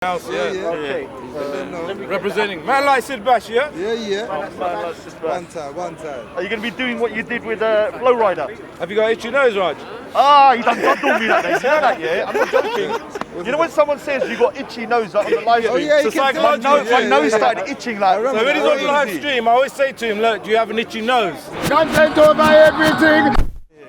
House, Okay. representing. Man like Sid Bash, yeah? One time. Are you going to be doing what you did with Flow Rider? Have you got itchy nose, Raj? Ah, you done told me that, mate. You know that, yeah? I'm not joking. You know when someone says you got itchy nose like, on the live stream? It's a psychological My nose started itching like. So when he's on the live stream, I always say to him, look, do you have an itchy nose? Content over everything.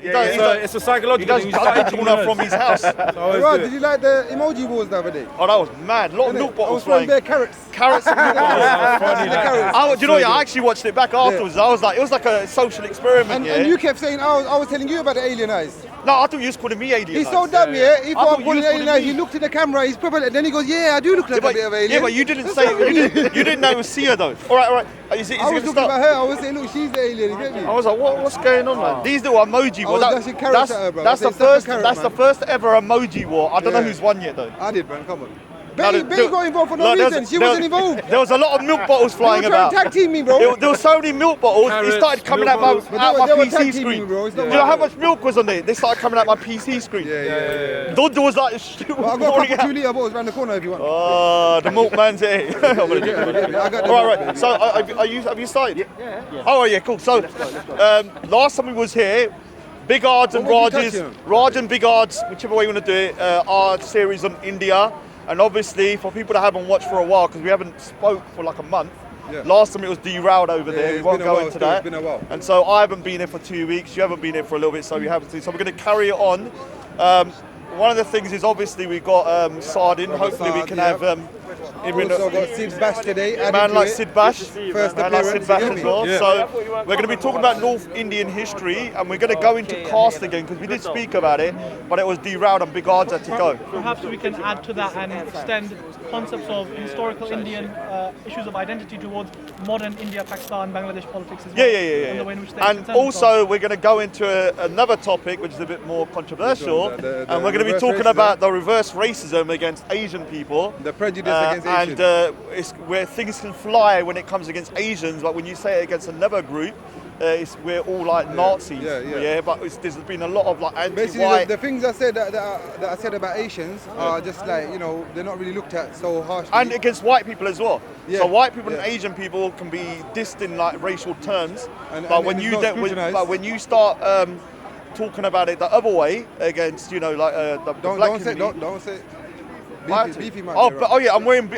It's a psychological He thing. does double corner from his house. Right, did you like the emoji wars the other day? Oh, that was mad. A lot of milk I bottles was throwing flying. bare carrots. Carrots. The carrots. Do you know what? I actually watched it back afterwards. I was like, it was like a social experiment, And you kept saying, I was telling you about the alien eyes. No, I thought you was calling me alien. He's so dumb, yeah? He thought you calling was alien calling eyes. me. He looked at the camera, he's probably, then he goes, yeah, I do look like a bit of alien. Yeah, but you didn't say, you didn't know it was Sia though. All right. Is it I was gonna talking start? about her, I was saying, look, she's the alien, you get me? I was like, what's going on, man? These little emoji wars. dashing carrots at her, bro. That's I the said, "Suck a first. carrot, That's the man." first ever emoji war. I don't know Yeah. who's won yet though. I did, man, come on. No, Betty got involved for no reason, she wasn't involved. There was a lot of milk bottles They were flying trying about. to tag team me, bro. There were so many milk bottles, Carrots, it started coming milk out my, bottles. But they were PC tag teaming screen. me, bro. It's Do not you know my how fault. much milk was on there? They started coming out my PC screen. Yeah. There was like, Well, I got a couple 2 litre bottles around the corner if you want. oh, the milkman's here. I got the All milk, right. baby. So, have you started? Yeah. Oh, yeah, cool. So, last time we was here, Big Ards and What was Raj's, you touching Raj and Big Ards, whichever way you want to do it, our series on India. And obviously, for people that haven't watched for a while, because we haven't spoke for like a month, last time it was derailed over there. We it's won't been a go while into still, that. it's been a while. And so I haven't been here for 2 weeks. You haven't been here for a little bit, so we haven't. So we're going to carry it on. One of the things is obviously we got Sardin. Hopefully we Sard, can yeah. have him in Also got Sid Bash today. man like Sid Bash, First man like appearance, Sid Bash you get as me? well. Yeah. So we're going to be talking about North Indian history, and we're going to go into caste again because we did speak about it, but it was derailed and Big Ards had to go. Perhaps we can add to that and extend concepts of historical Indian issues of identity towards modern India, Pakistan, Bangladesh politics as well. And the way in which they And present also we're going to go into another topic which is a bit more controversial, The and we're going to be reverse talking racism. about the reverse racism against Asian people. The prejudice against Asians. And it's where things can fly when it comes against Asians, but when you say it against another group, we're all like Nazis. But there's been a lot of like Basically, anti-white. the things I said that I said about Asians are just like, they're not really looked at so harshly. And against white people as well. Yeah, So white people and yeah. Asian people can be dissed in like racial terms, And when it's you not don't, scrutinised. but when you start talking about it the other way against, the black don't say community. don't say beefy might be around.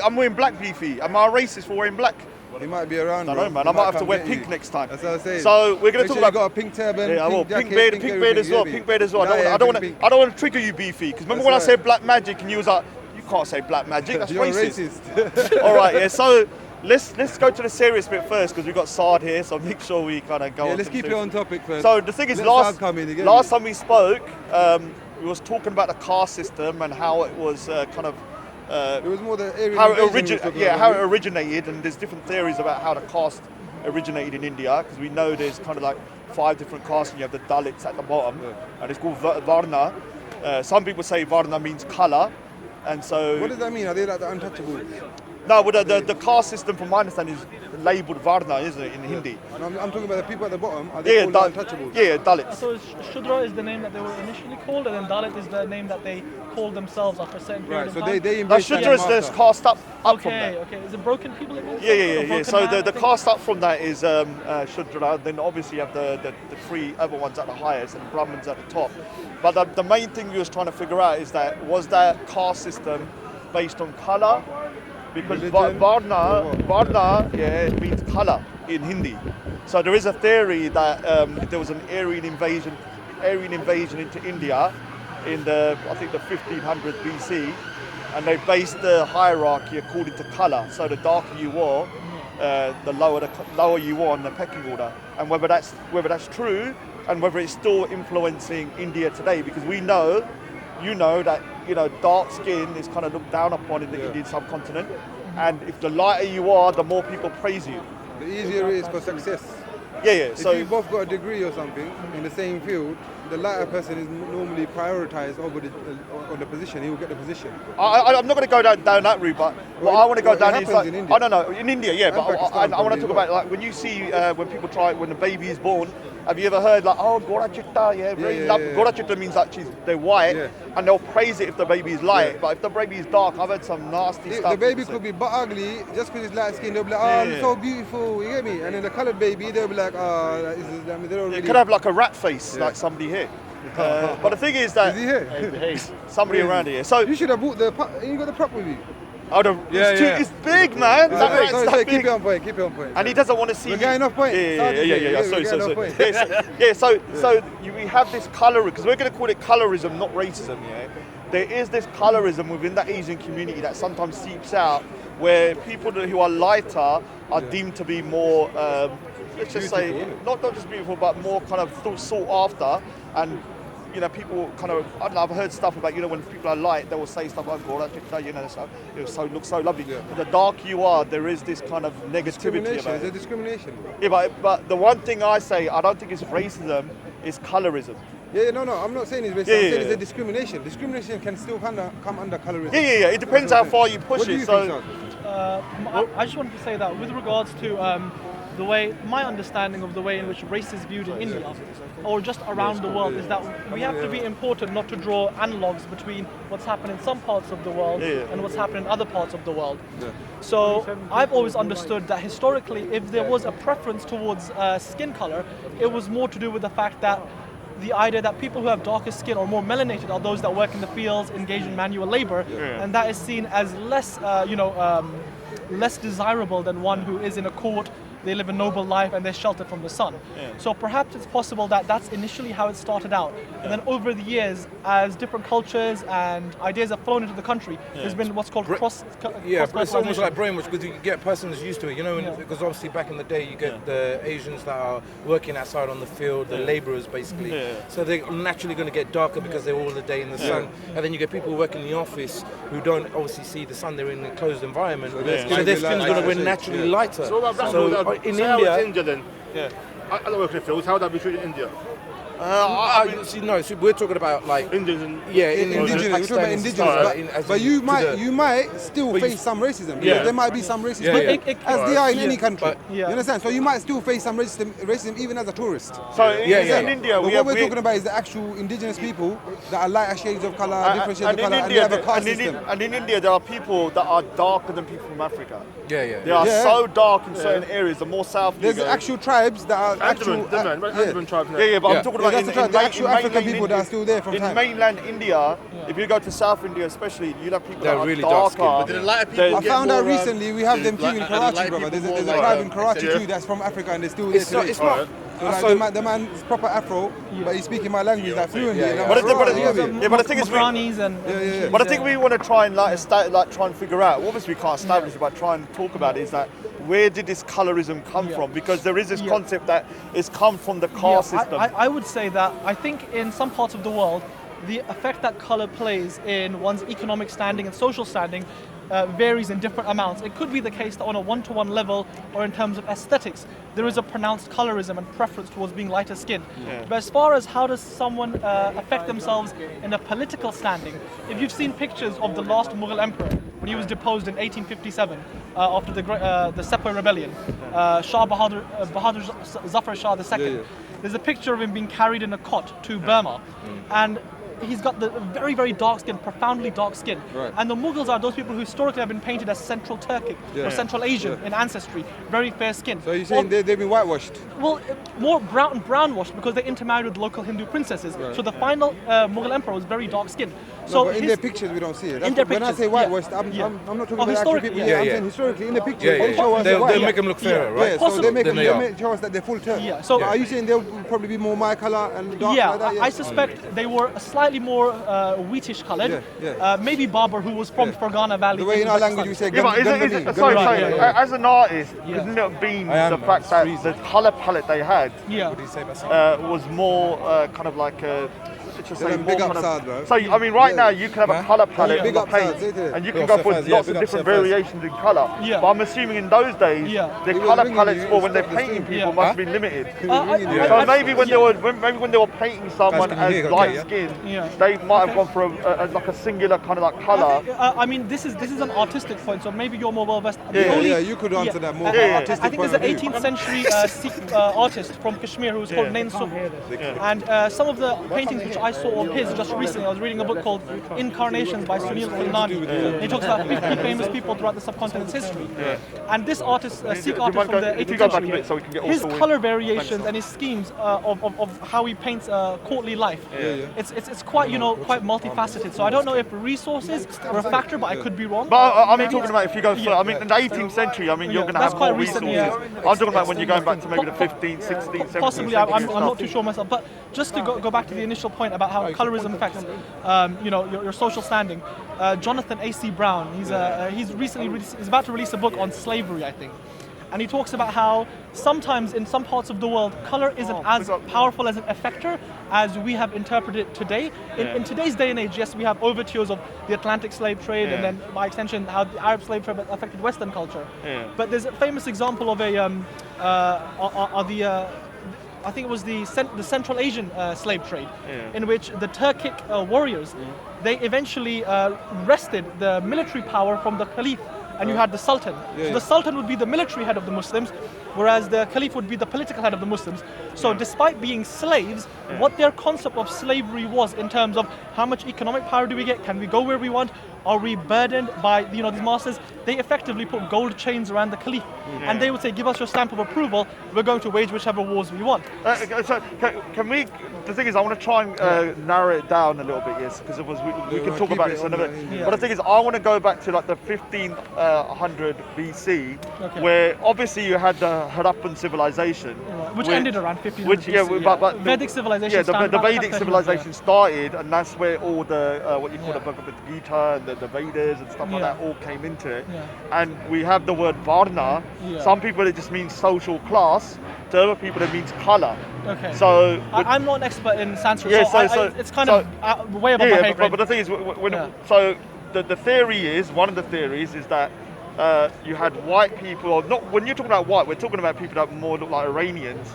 I'm wearing black beefy. Am I a racist for wearing black? He might be around. I bro. don't know, man. He I might have to come wear get pink you. next time. That's what I'm saying. So we're going to Make talk sure about. you got a pink turban, Yeah, pink jacket, pink beard as well. everything, Pink beard as well. yeah, I don't everything. want to trigger you, beefy. Because remember when I That's said right. black magic and you was like, you can't say black magic. That's You're racist. All right, yeah. So let's go to the serious bit first because we've got Sard here. So make sure we kind of go. Yeah, on let's to the keep it serious- on topic first. So the thing is, Let last Sard come in, you get last me? time we spoke, we was talking about the caste system and how it was kind of. It was more the Aryan How it invasion we were talking about, how it really. originated, and there's different theories about how the caste originated in India, because we know there's kind of like 5 different castes, and you have the Dalits at the bottom, and it's called Varna. Some people say Varna means colour, and so What does that mean? Are they like the untouchables? no, but the caste system, from my understanding, is labelled Varna, isn't it, in Hindi? And I'm talking about the people at the bottom. Are they called the untouchables? yeah, Dalits. So Shudra is the name that they were initially called, and then Dalit is the name that they called themselves after a certain period Right. of So time. they Now embrace that Shudra is the after. caste up from that. Okay. Is it broken people again? Yeah. So the caste up from that is Shudra, then obviously you have the 3 other ones at the highest and Brahmins at the top. But the main thing we was trying to figure out is was that caste system based on colour? Because Religion? Varna, it means colour in Hindi. So there is a theory that there was an Aryan invasion into India in the 1500 BC, and they based the hierarchy according to colour. So the darker you are, the lower you are in the pecking order. And whether that's true, and whether it's still influencing India today, because we know, that dark skin is kind of looked down upon in the Indian subcontinent, and if the lighter you are, the more people praise you. The easier it is for success. Yeah. So If you both got a degree or something in the same field, the lighter person is normally prioritized over on the position. He will get the position. I'm not going to go down that route, but What I want to go down is happens like, in India. I don't know, in India, yeah, but Pakistan I want to probably talk as well. about like when you see when people try when the baby is born. Have you ever heard like, oh, Gora Chitta, yeah, very love. Gora Chitta means like they're white, and they'll praise it if the baby is light. But if the baby is dark, I've heard some nasty stuff. The baby could be butt ugly, just because it's light skin, they'll be like, oh, I'm so beautiful, you get me? And then the coloured baby, they'll be like, oh, they don't really... It could have like a rat face, like somebody here. But the thing is that Is he here? somebody around here. So You should have bought you got the prop with you. it's big, man. Sorry, keep it on point, keep it on point. And he doesn't want to see. We're getting off point. Yeah. Sorry. We have this colour because we're going to call it colorism, not racism. Yeah, there is this colorism within the Asian community that sometimes seeps out, where people who are lighter are deemed to be more, let's just say, not just beautiful, but more kind of sought after. And you know, people kind of, I don't know, I've heard stuff about, you know, when people are light, they will say stuff like, you know, so it looks so lovely. But the dark you are, there is this kind of negativity about It's a it. discrimination. Yeah, but the one thing I say, I don't think it's racism, it's colorism. Yeah, no, I'm not saying it's racist. I'm saying it's a discrimination. Discrimination can still come under colorism. Yeah. It depends how far you push What do it. you So think, son? I just wanted to say that with regards to the way, my understanding of the way in which race is viewed in India, or just around the world, is that we have to be important not to draw analogues between what's happened in some parts of the world and what's happened in other parts of the world. So I've always understood that historically, if there was a preference towards skin color, it was more to do with the fact that the idea that people who have darker skin or more melanated are those that work in the fields, engage in manual labor, and that is seen as less, less desirable than one who is in a court. They live a noble life and they're sheltered from the sun. So perhaps it's possible that that's initially how it started out. And then over the years, as different cultures and ideas have flown into the country, there's been what's called but it's almost cross-pollination. like brainwash because you get persons used to it, you know, because obviously back in the day you get the Asians that are working outside on the field, the labourers basically, so they're naturally going to get darker because they're all the day in the sun, and then you get people who work in the office who don't obviously see the sun, they're in a closed environment, so their skin's going to be naturally lighter. So in India, then. Yeah. I don't work in the fields. How would that be treated in India? so we're talking about like Indians and Indigenous. We're talking about indigenous, but you might still face some racism. Yeah. There might be some racism, as they are in any country. You understand? So you might still face some racism even as a tourist. So in India, But what we're talking about is the actual indigenous people that are lighter shades of colour, different shades of colour, and they have a caste system. And in India, there are people that are darker than people from Africa. Yeah. They are so dark in certain areas. The more south There's you go, actual tribes that are Andaman tribes. but I'm talking about that's the actual African people that are still there from in time. mainland India. If you go to South India, especially, you'll have people They're that are really darker. dark-skinned, But did a lot of people I get found more, out recently we have them too in like Karachi, brother. people There's a more tribe in like, Karachi too that's from Africa and they're still there It's today. not. It's not. So like, the man's proper Afro, but he's speaking my language like fluently. and I'm But like, the- but the- "Right, yeah, but the thing is, Makhranis and But I think we want to try and try and figure out. Obviously, we can't establish, but try and talk about is that where did this colorism come from? Because there is this concept that it's come from the caste system. I would say that I think in some parts of the world, the effect that color plays in one's economic standing and social standing varies in different amounts. It could be the case that on a one-to-one level or in terms of aesthetics, there is a pronounced colorism and preference towards being lighter skinned. But as far as how does someone affect themselves in a political standing, if you've seen pictures of the last Mughal emperor when he was deposed in 1857 after the Sepoy rebellion, Shah Bahadur Zafar Shah II, there's a picture of him being carried in a cot to Burma, and he's got the very, very dark skin, profoundly dark skin. And the Mughals are those people who historically have been painted as Central Turkic or Central Asian in ancestry, very fair skin. So you're saying they've been whitewashed? Well, more brown-washed because they intermarried with local Hindu princesses. So the final Mughal emperor was very dark skinned. So but in their pictures we don't see it. In their When I pictures, say whitewashed, I'm not talking about actual people. I'm saying historically in the pictures they show us They'll make them look fairer, right? Yeah, so they make Than them, they are. they show us that they're full Turk. Yeah, so- are you saying they'll probably be more my colour and dark like that? I suspect they were slightly more wheatish coloured. Maybe Babur, who was from Fergana Valley. The way in our language we say But sorry, as an artist, wouldn't it have been the fact that the colour palette they had was more kind of like it's just They're say them big more up kind South, of. bro. So I mean, right now you can have a colour palette Big on up the paint, South, say to and you Yo, can go for Safaz, yeah, lots big of up different Safaz. variations in colour. Yeah. But I'm assuming in those days, Yeah. the He was colour ringing palettes you, for when they're stop the painting stream. people must have been limited. I- So maybe when they were painting someone Guys, can you as hear? light Okay, skinned, Yeah. they might have gone for like a singular kind of like colour. I mean, this is an artistic point, so maybe you're more well versed. Yeah, you could answer that more from Yeah. an artistic I think point there's an of view. 18th century Sikh artist from Kashmir who's called Nain Sukh. And some of the paintings which I saw of his just recently, I was reading a book called Incarnations by Sunil Kulnani. He talks about 50 famous people throughout the subcontinent's history. And this artist, Sikh artist from the if you 18th go back a century, bit so we can get his also in color variations and his schemes of how he paints courtly life, it's quite, quite multifaceted. So I don't know if resources are a factor, but I could be wrong. But I'm talking about if you go I mean, in the 18th century, I mean, you're going to that's have more quite recent, resources. yeah. I'm talking about when you're going back to maybe the 15th, 16th, 17th Possibly, century. I'm not too sure myself. But just to go back to the initial point about how colorism affects, your social standing. Jonathan A.C. Brown, he's about to release a book on slavery, I think. And he talks about how sometimes in some parts of the world, color isn't as powerful as an effector as we have interpreted it today. In today's day and age, yes, we have overtures of the Atlantic slave trade and then by extension how the Arab slave trade affected Western culture. But there's a famous example of I think it was the Central Asian slave trade, in which the Turkic warriors, they eventually wrested the military power from the Caliph, and you had the Sultan. So the Sultan would be the military head of the Muslims, whereas the Caliph would be the political head of the Muslims. So despite being slaves, what their concept of slavery was in terms of how much economic power do we get, can we go where we want, are we burdened by these masters, they effectively put gold chains around the Caliph. And they would say, give us your stamp of approval, we're going to wage whichever wars we want. So can we? The thing is, I want to try and narrow it down a little bit, yes, because we can talk about this another. But the thing is, I want to go back to like the 1500 BC, where obviously you had the Harappan civilization, Which ended around 1500 BC, but Vedic civilization. Yeah, the about Vedic 1300, civilization started, and that's where all the what you call the Bhagavad Gita and the Vedas and stuff like that all came into it. And we have the word Varna. Some people it just means social class. To other people it means color. Okay. So I'm not an expert in Sanskrit, Yeah, so it's kind of way above my pay grade. but the thing is, so the theory is, one of the theories is that you had white people, or not. When you're talking about white, we're talking about people that more look like Iranians,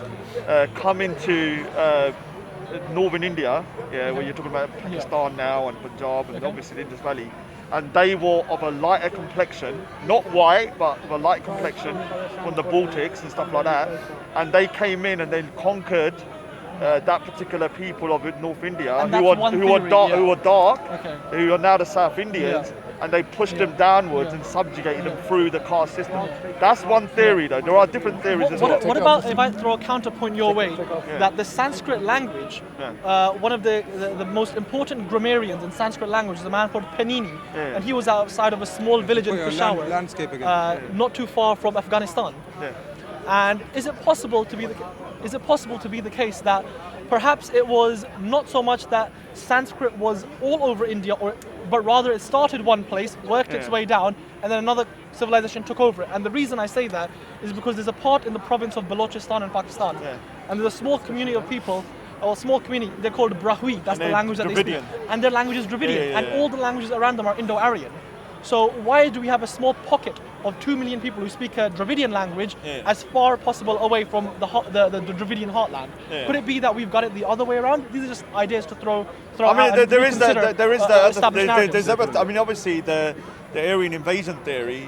come into northern India, where you're talking about Pakistan now and Punjab and obviously the Indus Valley, and they were of a lighter complexion, not white, but of a light complexion from the Baltics and stuff like that, and they came in and then conquered that particular people of North India who are dark, who are now the South Indians, and they pushed them downwards and subjugated them through the caste system. That's one theory, though. There are different theories as well. What about if I throw a counterpoint your way, that the Sanskrit language, one of the most important grammarians in Sanskrit language is a man called Panini, and he was outside of a small village in Peshawar, not too far from Afghanistan. And is it possible to be the case that perhaps it was not so much that Sanskrit was all over India, but rather it started one place, worked its way down, and then another civilization took over it? And the reason I say that is because there's a part in the province of Balochistan in Pakistan, and there's a small community of people, or a small community, they're called Brahwi, that's the language that they speak, and their language is Dravidian, and all the languages around them are Indo-Aryan. So why do we have a small pocket of 2 million people who speak a Dravidian language as far possible away from the Dravidian heartland? Could it be that we've got it the other way around? These are just ideas to throw I mean, out. I mean, obviously the Aryan invasion theory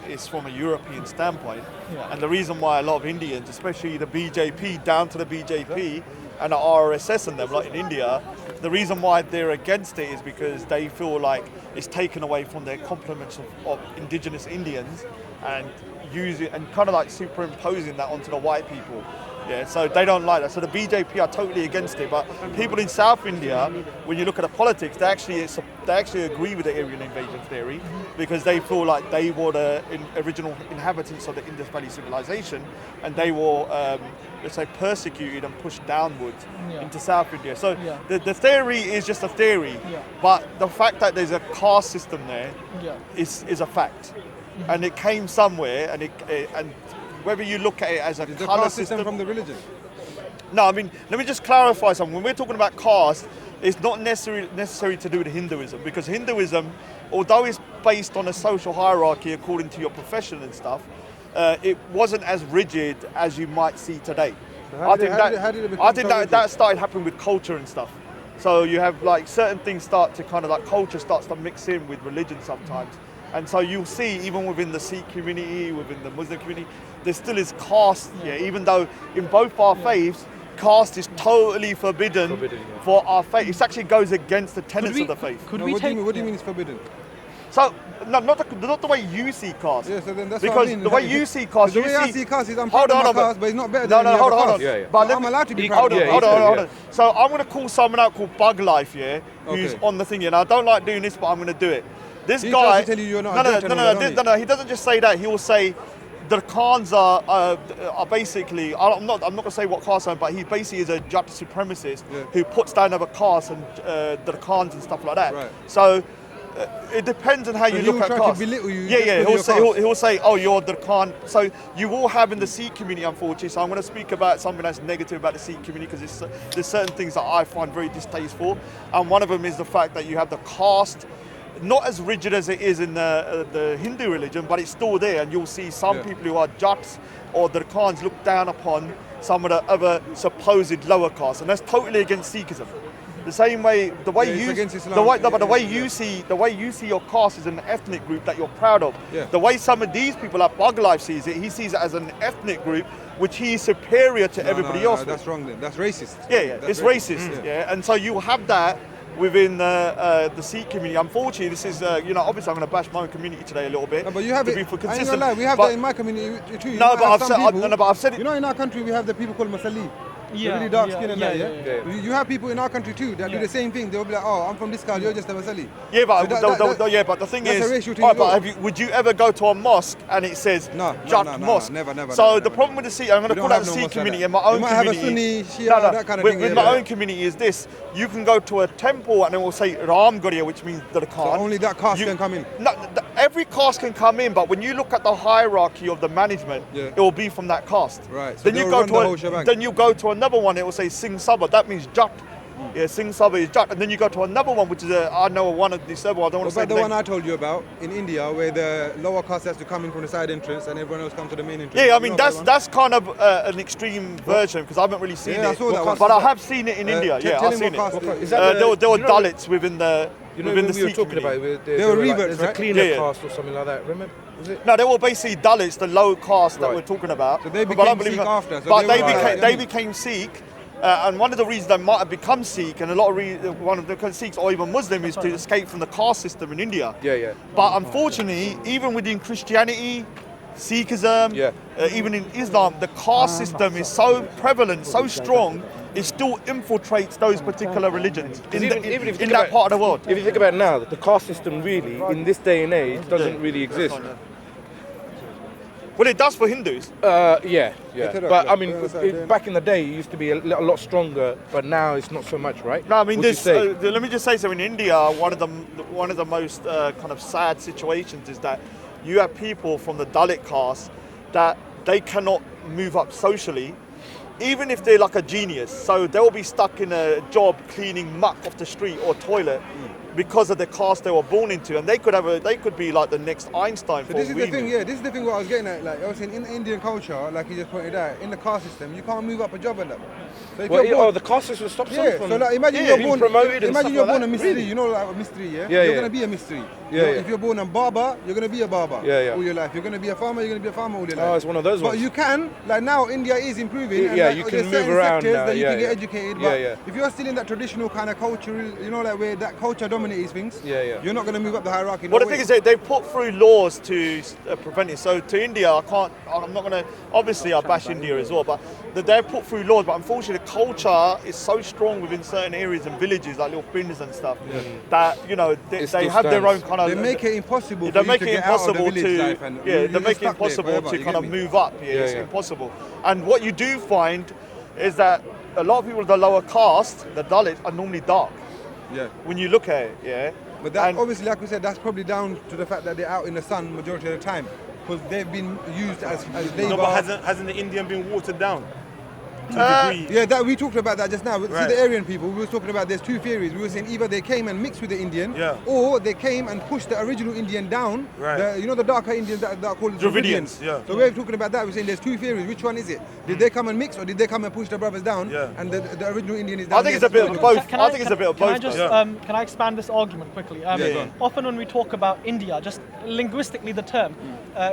is from a European standpoint, and the reason why a lot of Indians, especially the BJP, down to the BJP and the RSS and them, like in India, the reason why they're against it is because they feel like it's taken away from their complements of indigenous Indians and using and kind of like superimposing that onto the white people. So they don't like that. So the BJP are totally against it. But people in South India, when you look at the politics, they actually agree with the Aryan invasion theory because they feel like they were the original inhabitants of the Indus Valley civilization, and they were, let's say, persecuted and pushed downwards into South India. So the theory is just a theory, but the fact that there's a caste system there is a fact, and it came somewhere, and whether you look at it as a colour system from the religion. No, I mean, let me just clarify something. When we're talking about caste, it's not necessary to do with Hinduism, because Hinduism, although it's based on a social hierarchy according to your profession and stuff, it wasn't as rigid as you might see today. How did it become so rigid? that started happening with culture and stuff. So you have like certain things start to kind of like culture starts to mix in with religion sometimes. And so you'll see even within the Sikh community, within the Muslim community, there still is caste here, even though in both our faiths, caste is totally forbidden for our faith. It actually goes against the tenets of the faith. Could No, we what take? do you mean it's forbidden? So, no, not the way you see caste. Yeah, so then that's because what I mean. the way you see caste, The you way I see see caste is I'm Hold proud on, of my but- caste, but it's not better No, than no, any hold other on. caste. Yeah, yeah. But I'm allowed to be proud hold of on, my hold caste. on, hold yeah. on. So I'm going to call someone out called Bug Life, yeah, who's Okay. on the thing. And I don't like doing this, but I'm going to do it. This He guy. tries to tell you you're not a gentleman, no. He doesn't just say that. He will say the Khans are basically. I'm not going to say what caste I'm, but he basically is a judge supremacist who puts down other castes and the Khans and stuff like that. Right. So. It depends on how you he look will at try to caste. belittle you Yeah, just yeah. because of your caste. He'll say, oh, you're the Khan. So you will have in the Sikh community, unfortunately. So I'm going to speak about something that's negative about the Sikh community because there's certain things that I find very distasteful, and one of them is the fact that you have the caste, not as rigid as it is in the Hindu religion, but it's still there, and you'll see some people who are Jats or the Khans look down upon some of the other supposed lower castes, and that's totally against Sikhism. The same way, the way it's you, against Islam. the way, no, but the way Yeah. the way you see your caste is an ethnic group that you're proud of. Yeah. The way some of these people, like Bug Life, sees it, he sees it as an ethnic group which he is superior to everybody else. with. That's wrong then. That's racist. Yeah, That's it's racist. Yeah, and so you have that within the Sikh community. Unfortunately, this is obviously I'm going to bash my own community today a little bit. No, but you have to it. be for I ain't consistent. gonna lie, we have but- that in my community too. You No, might but have I've some said- people- no, but I've said it- You know, in our country we have the people called Masali. Yeah, They're really dark yeah, skin and yeah, that, yeah, yeah? You have people in our country too that do the same thing. They'll be like, oh, I'm from this caste, you're just a Masali. Yeah, but So but the thing that's is, a racial thing alright, as well. but would you ever go to a mosque and it says No, Jat no, Mosque? never. So never, the problem with the Sikh, I'm going to We call don't out the have no Sikh mosque like community that. in my You own might have a community. Sunni, Shia, that kind of thing, With yeah, my but- own community is this: you can go to a temple and it will say Ram Guriya, which means the Khan. only that caste can come in? No, every caste can come in, but when you look at the hierarchy of the management, Yeah. it will be from that caste. Right, so Then you they'll go run to the whole shebang. then you go to another one. It will say Singh Sabha. That means Jat. Yeah, Singh Sabha is Jat, and then you go to another one, which is I know one of these several. I don't want What to say about the the one name. I told you about in India, where the lower caste has to come in from the side entrance and everyone else comes to the main entrance? Yeah, I You mean know that's that one? that's kind of an extreme version because I haven't really seen Yeah, I it. saw that one. But I have seen it in India. tell Yeah, him I've seen what it. caste Is that There were you know- Dalits within the You know within when the we were Sikh talking about community. it, They were like, reverts, there's a right? cleaner Yeah. caste or something like that. Remember? Was it? No, they were basically Dalits, the low caste that Right. we're talking about. So they But I became believe Sikh that- after, so but they they were became like- they became Sikh. And one of the reasons they might have become Sikh, and a lot of one of the Sikhs or even Muslim, is to escape from the caste system in India. Yeah, yeah. But unfortunately, even within Christianity, Sikhism, Yeah. even in Islam, the caste system is so prevalent, so strong, it still infiltrates those particular religions in, Even if you in think that about- part of the world. If you think about it now, the caste system really, in this day and age, doesn't really exist. Well, it does for Hindus. Yeah. Interracial. But I mean, Yeah, that's right. back in the day, it used to be a lot stronger, but now it's not so much, right? No, I mean, Would you this. say? Let me just say something. In India, one of the most kind of sad situations is that you have people from the Dalit caste that they cannot move up socially, even if they're like a genius. So they'll be stuck in a job cleaning muck off the street or toilet because of the caste they were born into, and they could be like the next Einstein. So for this is all the we thing, knew. yeah. This is the thing what I was getting at. Like I was saying, in Indian culture, like you just pointed out, in the caste system, you can't move up a job and that. So if you're born, the caste system stops yeah. them from So like, imagine yeah, you're being born. promoted and Imagine stuff you're like born a that. mystery. Really? You know, like a mystery, yeah. Yeah, You're yeah. gonna be a mystery. Yeah, yeah. If you're born a barber, you're gonna be a barber. Yeah, yeah. All your life. You're gonna be a farmer. You're gonna be a farmer all your life. Oh, it's one of those But ones. you can, like now, India is improving. Yeah, and yeah, like, you can there's move certain around sectors now, that you yeah, can get yeah. educated. Yeah, But yeah. if you're still in that traditional kind of culture, you know, like where that culture dominates things, Yeah, yeah. you're not gonna move up the hierarchy. Well, no the thing way. is that they put through laws to prevent it. So to India, I'm not going to, obviously I bash India as well, but they've put through laws, but unfortunately the culture is so strong within certain areas and villages, like little pins and stuff, that, you know, they It still have their own stands. kind of... They make it impossible They for you make to it get out of the impossible village to, life and yeah, you're they just make it stuck there impossible forever, to you kind get of me? move up. Yeah, Yeah, it's yeah. impossible. And what you do find is that a lot of people of the lower caste, the Dalits, are normally dark. Yeah. When you look at it, yeah. But that, And- obviously, like we said, that's probably down to the fact that they're out in the sun majority of the time because they've been used as labour. No, but hasn't the Indian been watered down? Yeah, that we talked about that just now. See the Aryan people, we were talking about there's two theories. We were saying either they came and mixed with the Indian, or they came and pushed the original Indian down. You know the darker Indians that are called Dravidians. So we're talking about that. We're saying there's two theories. Which one is it? Did they come and mix, or did they come and push the brothers down? And the original Indian is down. I think it's a bit of both. I think it's a bit of both. Can I expand this argument quickly? Often when we talk about India, just linguistically the term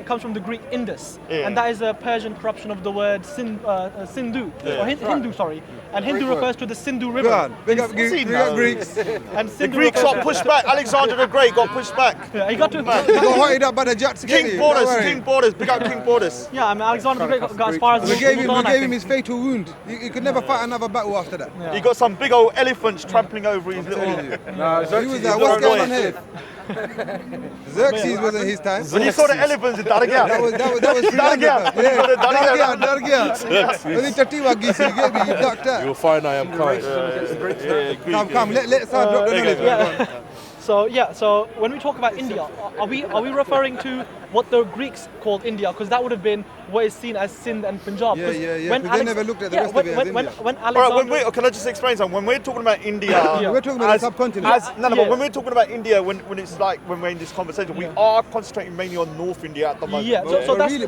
comes from the Greek Indus, and that is a Persian corruption of the word Sindhu, or Hindu, sorry. And Hindu refers to the Sindhu River. Big up Greeks. And The Greeks got pushed back. Alexander the Great got pushed back. Yeah, he got to. He got hoisted up by the Jats. King Borders, big up King Borders. Yeah, I mean Alexander the Great got as far as. We gave him his fatal wound. He could never fight another battle after that. He got some big old elephants trampling over his little. He was like, what's going on here? Xerxes wasn't his time. When you saw the elephants in Dargah. That was Sri Lanka. Dargah. When he Chatiwa Gisi, you get me, you ducked out. You'll find I am kind. Come, let's drop the knowledge. So when we talk about India, are we referring to what the Greeks called India? Because that would have been what is seen as Sindh and Punjab. Yeah. Because they never looked at the rest of it as India. When Alexander, can I just explain something? When we're talking about India, we're talking about the subcontinent. But when we're talking about India, when it's like when we're in this conversation, we are concentrating mainly on North India at the moment.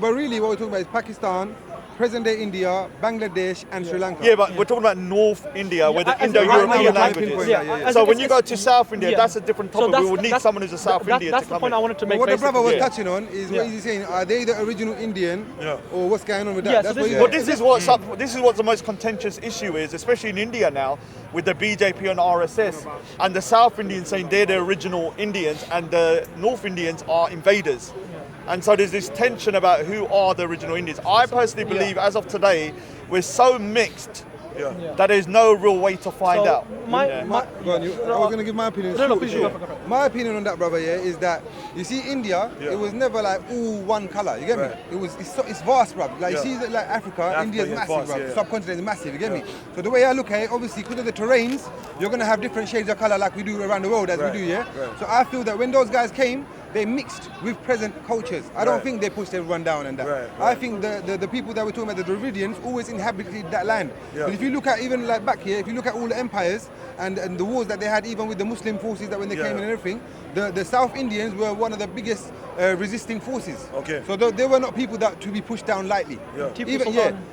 But really, what we're talking about is Pakistan, present-day India, Bangladesh, and Sri Lanka. Yeah, but we're talking about North India, where the Indo-European languages. So when you go to South India, that's a different topic. We would need someone who's a South Indian to come in. That's the point I wanted to make. What the brother was touching on is what he's saying. Are they the original Indian, or what's going on with that? But this is what the most contentious issue is, especially in India now, with the BJP and RSS, and the South Indians saying they're the original Indians, and the North Indians are invaders. And so there's this tension about who are the original Indians. I personally believe, as of today, we're so mixed that there's no real way to find out. I was going to give my opinion. My opinion on that, brother, is that you see India, it was never like all one colour. You get me? It's vast, brother. Like you see, like Africa, India's massive, brother. Subcontinent is massive. You get me? So the way I look at it, obviously, because of the terrains, you're going to have different shades of colour like we do around the world, as we do. So I feel that when those guys came, they mixed with present cultures. I don't think they pushed everyone down and that. I think the people that we're talking about, the Dravidians, always inhabited that land. But if you look at even like back here, if you look at all the empires and the wars that they had, even with the Muslim forces that when they came in and everything, the South Indians were one of the biggest resisting forces. So they were not people that to be pushed down lightly.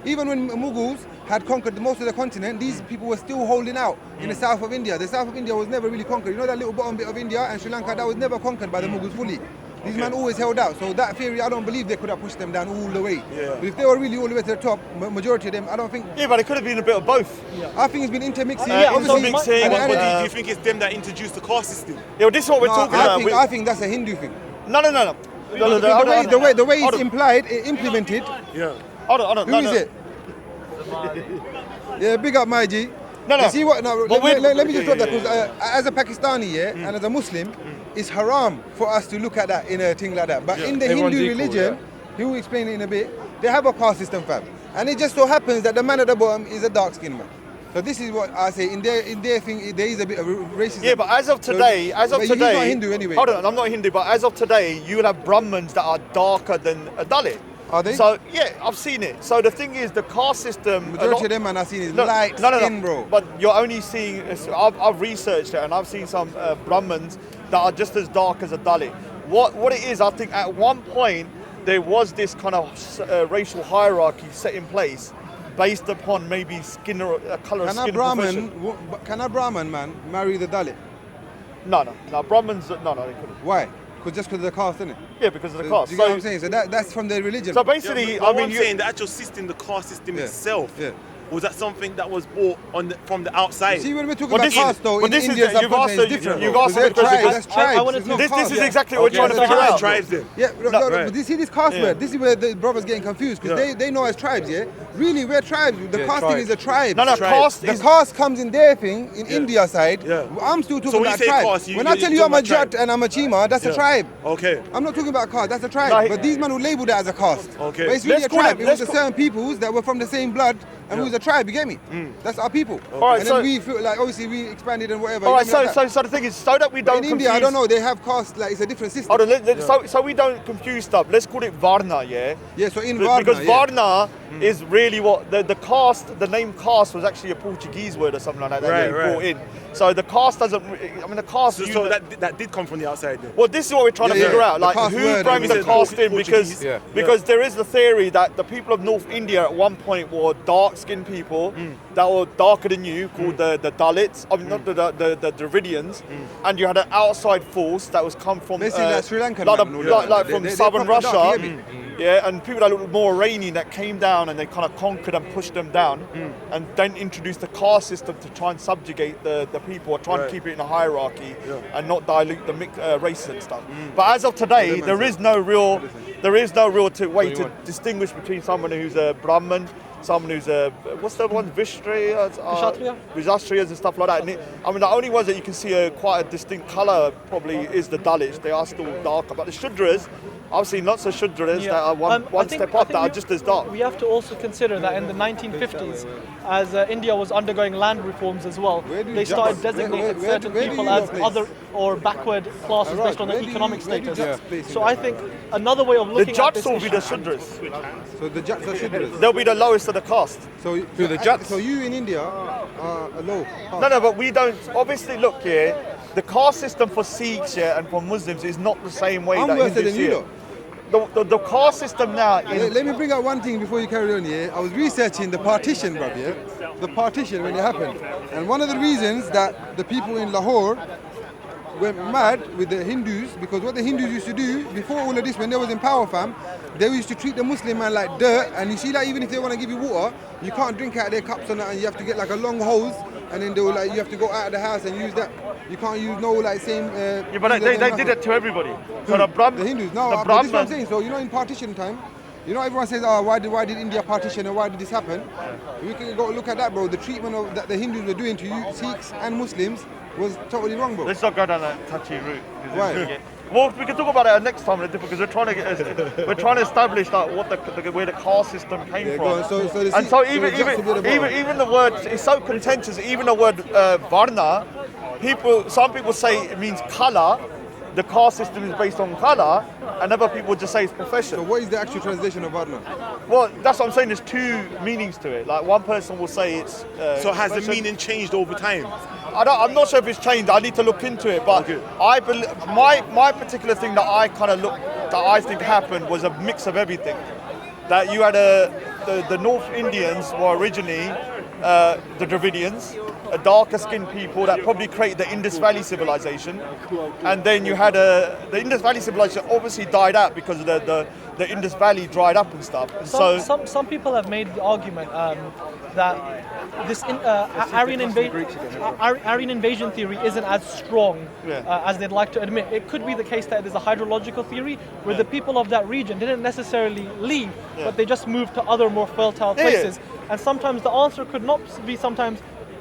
Even when Mughals had conquered most of the continent, these people were still holding out in the south of India. The south of India was never really conquered. You know that little bottom bit of India and Sri Lanka, that was never conquered by the Mughals fully. These men always held out. So that theory, I don't believe they could have pushed them down all the way. But if they were really all the way to the top, majority of them, I don't think... Yeah, but it could have been a bit of both. I think it's been intermixing. Do you think it's them that introduced the caste system? Yeah, well, this is what we're talking about. I think that's a Hindu thing. No. The way it's implied, implemented. Hold on. Who is it? Yeah, big up my G. You see what? No, let me just drop that, because as a Pakistani, and as a Muslim, it's haram for us to look at that in a thing like that. But in the Hindu religion, he will explain it in a bit, they have a caste system, fam. And it just so happens that the man at the bottom is a dark-skinned man. So this is what I say, in their thing, there is a bit of racism. Yeah, but as of today, you're not Hindu anyway. Hold on, I'm not Hindu, but as of today, you will have Brahmins that are darker than a Dalit. Are they? So, yeah, I've seen it. So the thing is, the caste system... Majority of them, man, I've seen is light skin, bro. But you're only seeing... I've researched it, and I've seen some Brahmins that are just as dark as a Dalit. What it is, I think at one point, there was this kind of racial hierarchy set in place based upon maybe skin or colour of skin. Can a Brahmin man marry the Dalit? No, Brahmins, no, they couldn't. Why? Just because of the caste, isn't it? Yeah, because of the caste. Do you get what I'm saying? So that's from their religion. So basically, I mean, saying the actual system, the caste system itself, was that something that was bought from the outside? See, when we're talking about caste, though, in India, it's different. You've asked me that's tribes. This is exactly what we're trying to figure out. Tribes then. Yeah, but you see this caste word, this is where the brothers getting confused, because they know as tribes, Really, we're tribes. The caste thing is a tribe. No, caste. The caste comes in their thing, in India side. I'm still talking about tribe. When I tell you I'm a Jat and I'm a Chima, that's a tribe. I'm not talking about caste, that's a tribe. But these men will label that as a caste. But it's really a tribe. It was the certain peoples that were from the same blood, and we was a tribe, you get me? That's our people. And then we feel like, obviously, we expanded and whatever. All right, so the thing is, so that we don't confuse... In India, I don't know, they have caste, like, it's a different system. So we don't confuse stuff, let's call it Varna, Yeah, so in Varna, because Varna is really really what the caste, the name caste was actually a Portuguese word or something like that that they brought in. So the caste doesn't. I mean, the caste. So that did come from the outside then. Well, this is what we're trying to figure out. Like, who brings the caste in? Because there is the theory that the people of North India at one point were dark-skinned people that were darker than you, called the Dalits. I mean, not the Dravidians. And you had an outside force that was come from like Sri Lanka, like from southern Russia. Yeah, and people that looked more Iranian that came down and they kind of conquered and pushed them down, and then introduced the caste system to try and subjugate the people, or try and keep it in a hierarchy and not dilute the races and stuff. But as of today, there is no real way to distinguish between someone who's a Brahmin, someone who's a, what's the one, Kshatriyas and stuff like that. And I mean, the only ones that you can see quite a distinct colour probably is the Dalits. They are still darker, but the Shudras, I've seen lots of Shudras that are one step up that are just as dark. We have to also consider that in the 1950s, as India was undergoing land reforms as well, they started designating certain people as other or backward classes based on their economic status. So I think another way of looking at this will be the Shudras. So the Jats are Shudras. They'll be the lowest of the caste. So the Jats. So you in India are low. No, but we don't. Obviously, look here. The caste system for Sikhs and for Muslims is not the same way that Hindus see it. The caste system now. Let me bring out one thing before you carry on here. I was researching the partition, bruv, the partition when it happened. And one of the reasons that the people in Lahore went mad with the Hindus, because what the Hindus used to do before all of this, when they was in power, fam, they used to treat the Muslim man like dirt. And you see, like, even if they want to give you water, you can't drink out of their cups and that, and you have to get like a long hose, and then they were like, you have to go out of the house and use that. You can't use no like same. But they did it to everybody. So the Hindus. No, but this is what I'm saying. So you know, in partition time, you know, everyone says, "Oh, why did India partition and why did this happen?" You can go look at that, bro. The treatment that the Hindus were doing to you, Sikhs and Muslims, was totally wrong, bro. Let's not go down that touchy route. Right. Well, we can talk about it next time because we're trying to establish that where the caste system came from. So even the word is so contentious. Even the word varna, some people say it means color. The caste system is based on color, and other people just say it's profession. So what is the actual translation of varna? Well, that's what I'm saying. There's two meanings to it. Like one person will say it's. So has the meaning changed over time? I'm not sure if it's changed. I need to look into it. But I believe my particular thing that I think happened was a mix of everything. That you had the North Indians were originally the Dravidians, a darker skinned people that probably created the Indus Valley civilization, and then you had the Indus Valley civilization obviously died out because of the Indus Valley dried up and stuff. Some people have made the argument that this Aryan invasion theory isn't as strong as they'd like to admit. It could be the case that there's a hydrological theory where the people of that region didn't necessarily leave, but they just moved to other more fertile places. And sometimes the answer could not be sometimes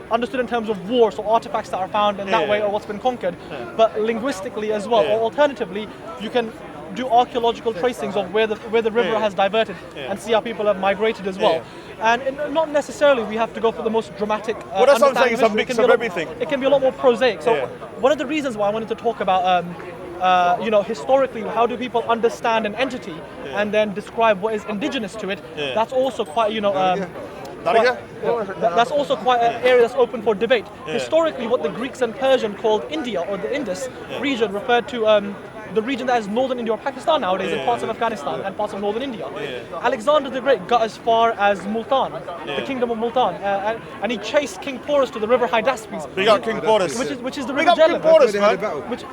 understood in terms of war, so artifacts that are found in that way or what's been conquered, but linguistically as well. Or alternatively, you can do archaeological tracings of where the river has diverted and see how people have migrated as well. And not necessarily we have to go for the most dramatic well, that's what I'm saying, it's a mix of everything. It can be a lot more prosaic. So one of the reasons why I wanted to talk about historically, how do people understand an entity and then describe what is indigenous to it? That's also quite, that's also quite an area that's open for debate. Historically, what the Greeks and Persian called India or the Indus region referred to the region that is northern India or Pakistan nowadays and parts of Afghanistan and parts of northern India. Alexander the Great got as far as Multan, the kingdom of Multan, and he chased King Porus to the river Hydaspes. Big up King Porus. Which is the river Jhelum. Porus, man.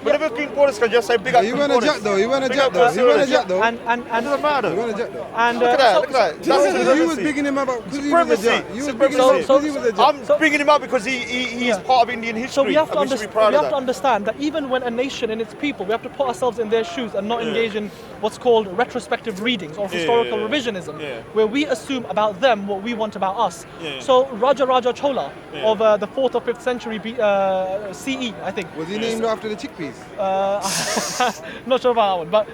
Whenever King Porus can just say big up King Porus. He won a jet though. And doesn't matter. He won a jet though. And look at that. You was bigging him up because he was a jet. I'm bringing him up because he is part of Indian history. So we have to understand that even when a nation and its people, we have to put ourselves in their shoes and not engage in what's called retrospective readings or historical revisionism, where we assume about them what we want about us. So Raja Chola of the 4th or 5th century CE, I think. Was he named after the chickpeas? Not sure about that one,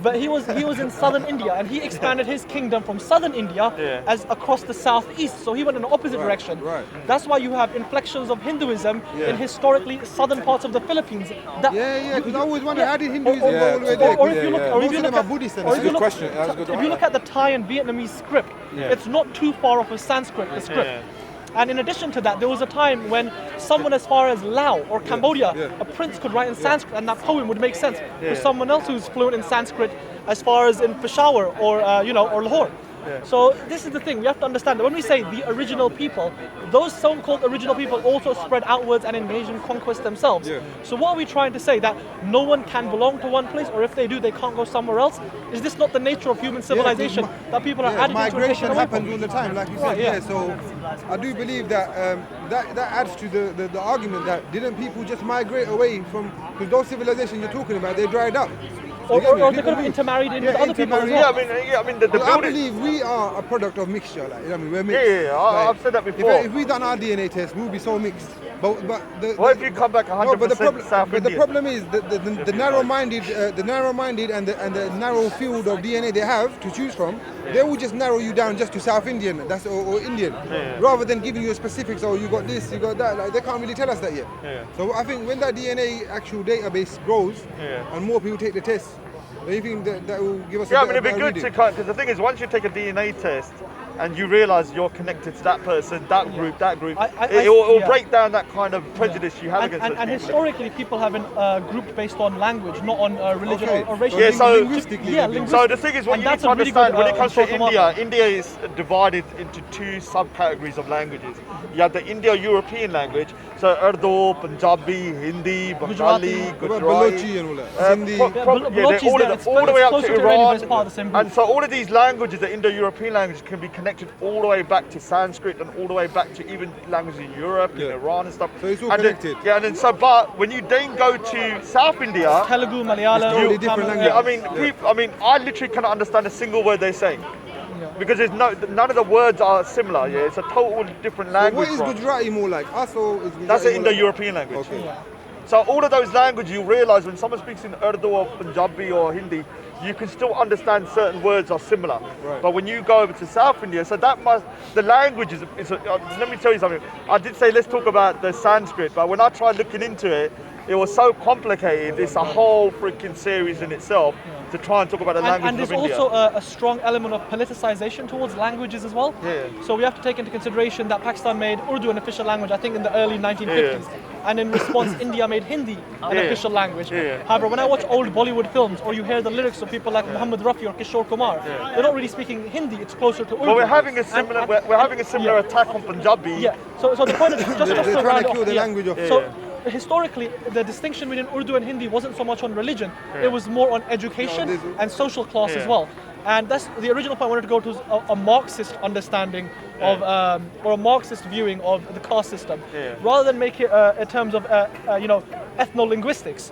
but he was in southern India and he expanded his kingdom from southern India as across the southeast. So he went in the opposite direction. That's why you have inflections of Hinduism in historically southern parts of the Philippines. Because I always wondered how did Hinduism go all the way there? Or if you look, Yeah. or if Most you of look them at, are Buddhist. or And if you good look, question. That's a good if one. you look at the Thai and Vietnamese script, it's not too far off of Sanskrit, the script. And in addition to that, there was a time when someone as far as Laos or Cambodia, a prince could write in Sanskrit and that poem would make sense for someone else who's fluent in Sanskrit as far as in Peshawar or, or Lahore. So this is the thing, we have to understand that when we say the original people, those so-called original people also spread outwards and engaged in conquest themselves. So what are we trying to say? That no one can belong to one place, or if they do, they can't go somewhere else? Is this not the nature of human civilization, that people are added into and taken migration away happens from? all the time, like you said. So I do believe that that adds to the argument that didn't people just migrate away from, because those civilizations you're talking about, they dried up. Or they could have intermarried in with other people as well. I mean, the But I building. believe we are a product of mixture. Like, you know what I mean? We're mixed. I've said that before. If we done our DNA test, we'll be so mixed. But What if you come back 100% South But the Indian? problem is the narrow-minded, and the narrow field of DNA they have to choose from. They will just narrow you down just to South Indian, or Indian, rather than giving you specifics. Oh, you got this, you got that. Like, they can't really tell us that yet. So I think when that DNA actual database grows and more people take the test, do you think that will give us? It'd be good to because the thing is, once you take a DNA test and you realise you're connected to that person, that group, it will break down that kind of prejudice you have against those and people. historically, people have been grouped based on language, not on religion or racial. Linguistically. So the thing is, what And you need that's to a really understand good, when it comes to historical India, India is divided into two subcategories of languages. You have the Indo-European language, so Urdu, Punjabi, Hindi, Bengali, Gujarati, Balochi and all that. Sindhi. all the way up to Iran. Part of the same group. And so all of these languages, the Indo-European languages, can be connected all the way back to Sanskrit and all the way back to even languages in Europe, in Iran and stuff. So it's all and connected. But when you then go to South India, Telugu, Malayalam, totally different language. I literally cannot understand a single word they're saying. Because none of the words are similar. It's a total different language. What is Gujarati more like? Us or is Gujarati That's an more like- Indo-European language. Okay. So all of those languages, you realise when someone speaks in Urdu or Punjabi or Hindi, you can still understand certain words are similar. Right. But when you go over to South India, so the language is let me tell you something. I did say let's talk about the Sanskrit, but when I tried looking into it, it was so complicated. It's a whole freaking series in itself to try and talk about the language and of there's India. also a strong element of politicization towards languages as well. So we have to take into consideration that Pakistan made Urdu an official language, I think, in the early 1950s. And in response, India made Hindi an official language. However, when I watch old Bollywood films or you hear the lyrics of people like Muhammad Rafi or Kishore Kumar, they're not really speaking Hindi, it's closer to Urdu. But we're having a similar attack on Punjabi. So the point is just They're to trying round to it kill off, the language of. So historically, the distinction between Urdu and Hindi wasn't so much on religion, it was more on education and social class as well. And that's the original point I wanted to go to, is a Marxist understanding of, or a Marxist viewing of the caste system, rather than make it in terms of, ethno-linguistics,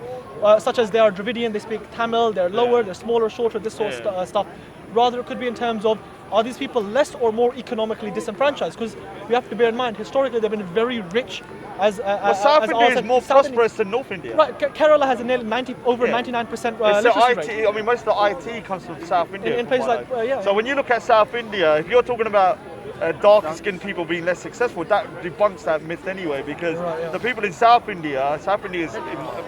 such as they are Dravidian, they speak Tamil, they're lower, they're smaller, shorter, this sort of stuff. Rather, it could be in terms of, are these people less or more economically disenfranchised? Because we have to bear in mind, historically, they've been very rich. South India is more prosperous than North India. Right, Kerala has a nearly 99% literacy rate. I mean, most of the IT comes from South India. In places like, So when you look at South India, if you're talking about darker-skinned people being less successful, that debunks that myth anyway. Because the people in South India is,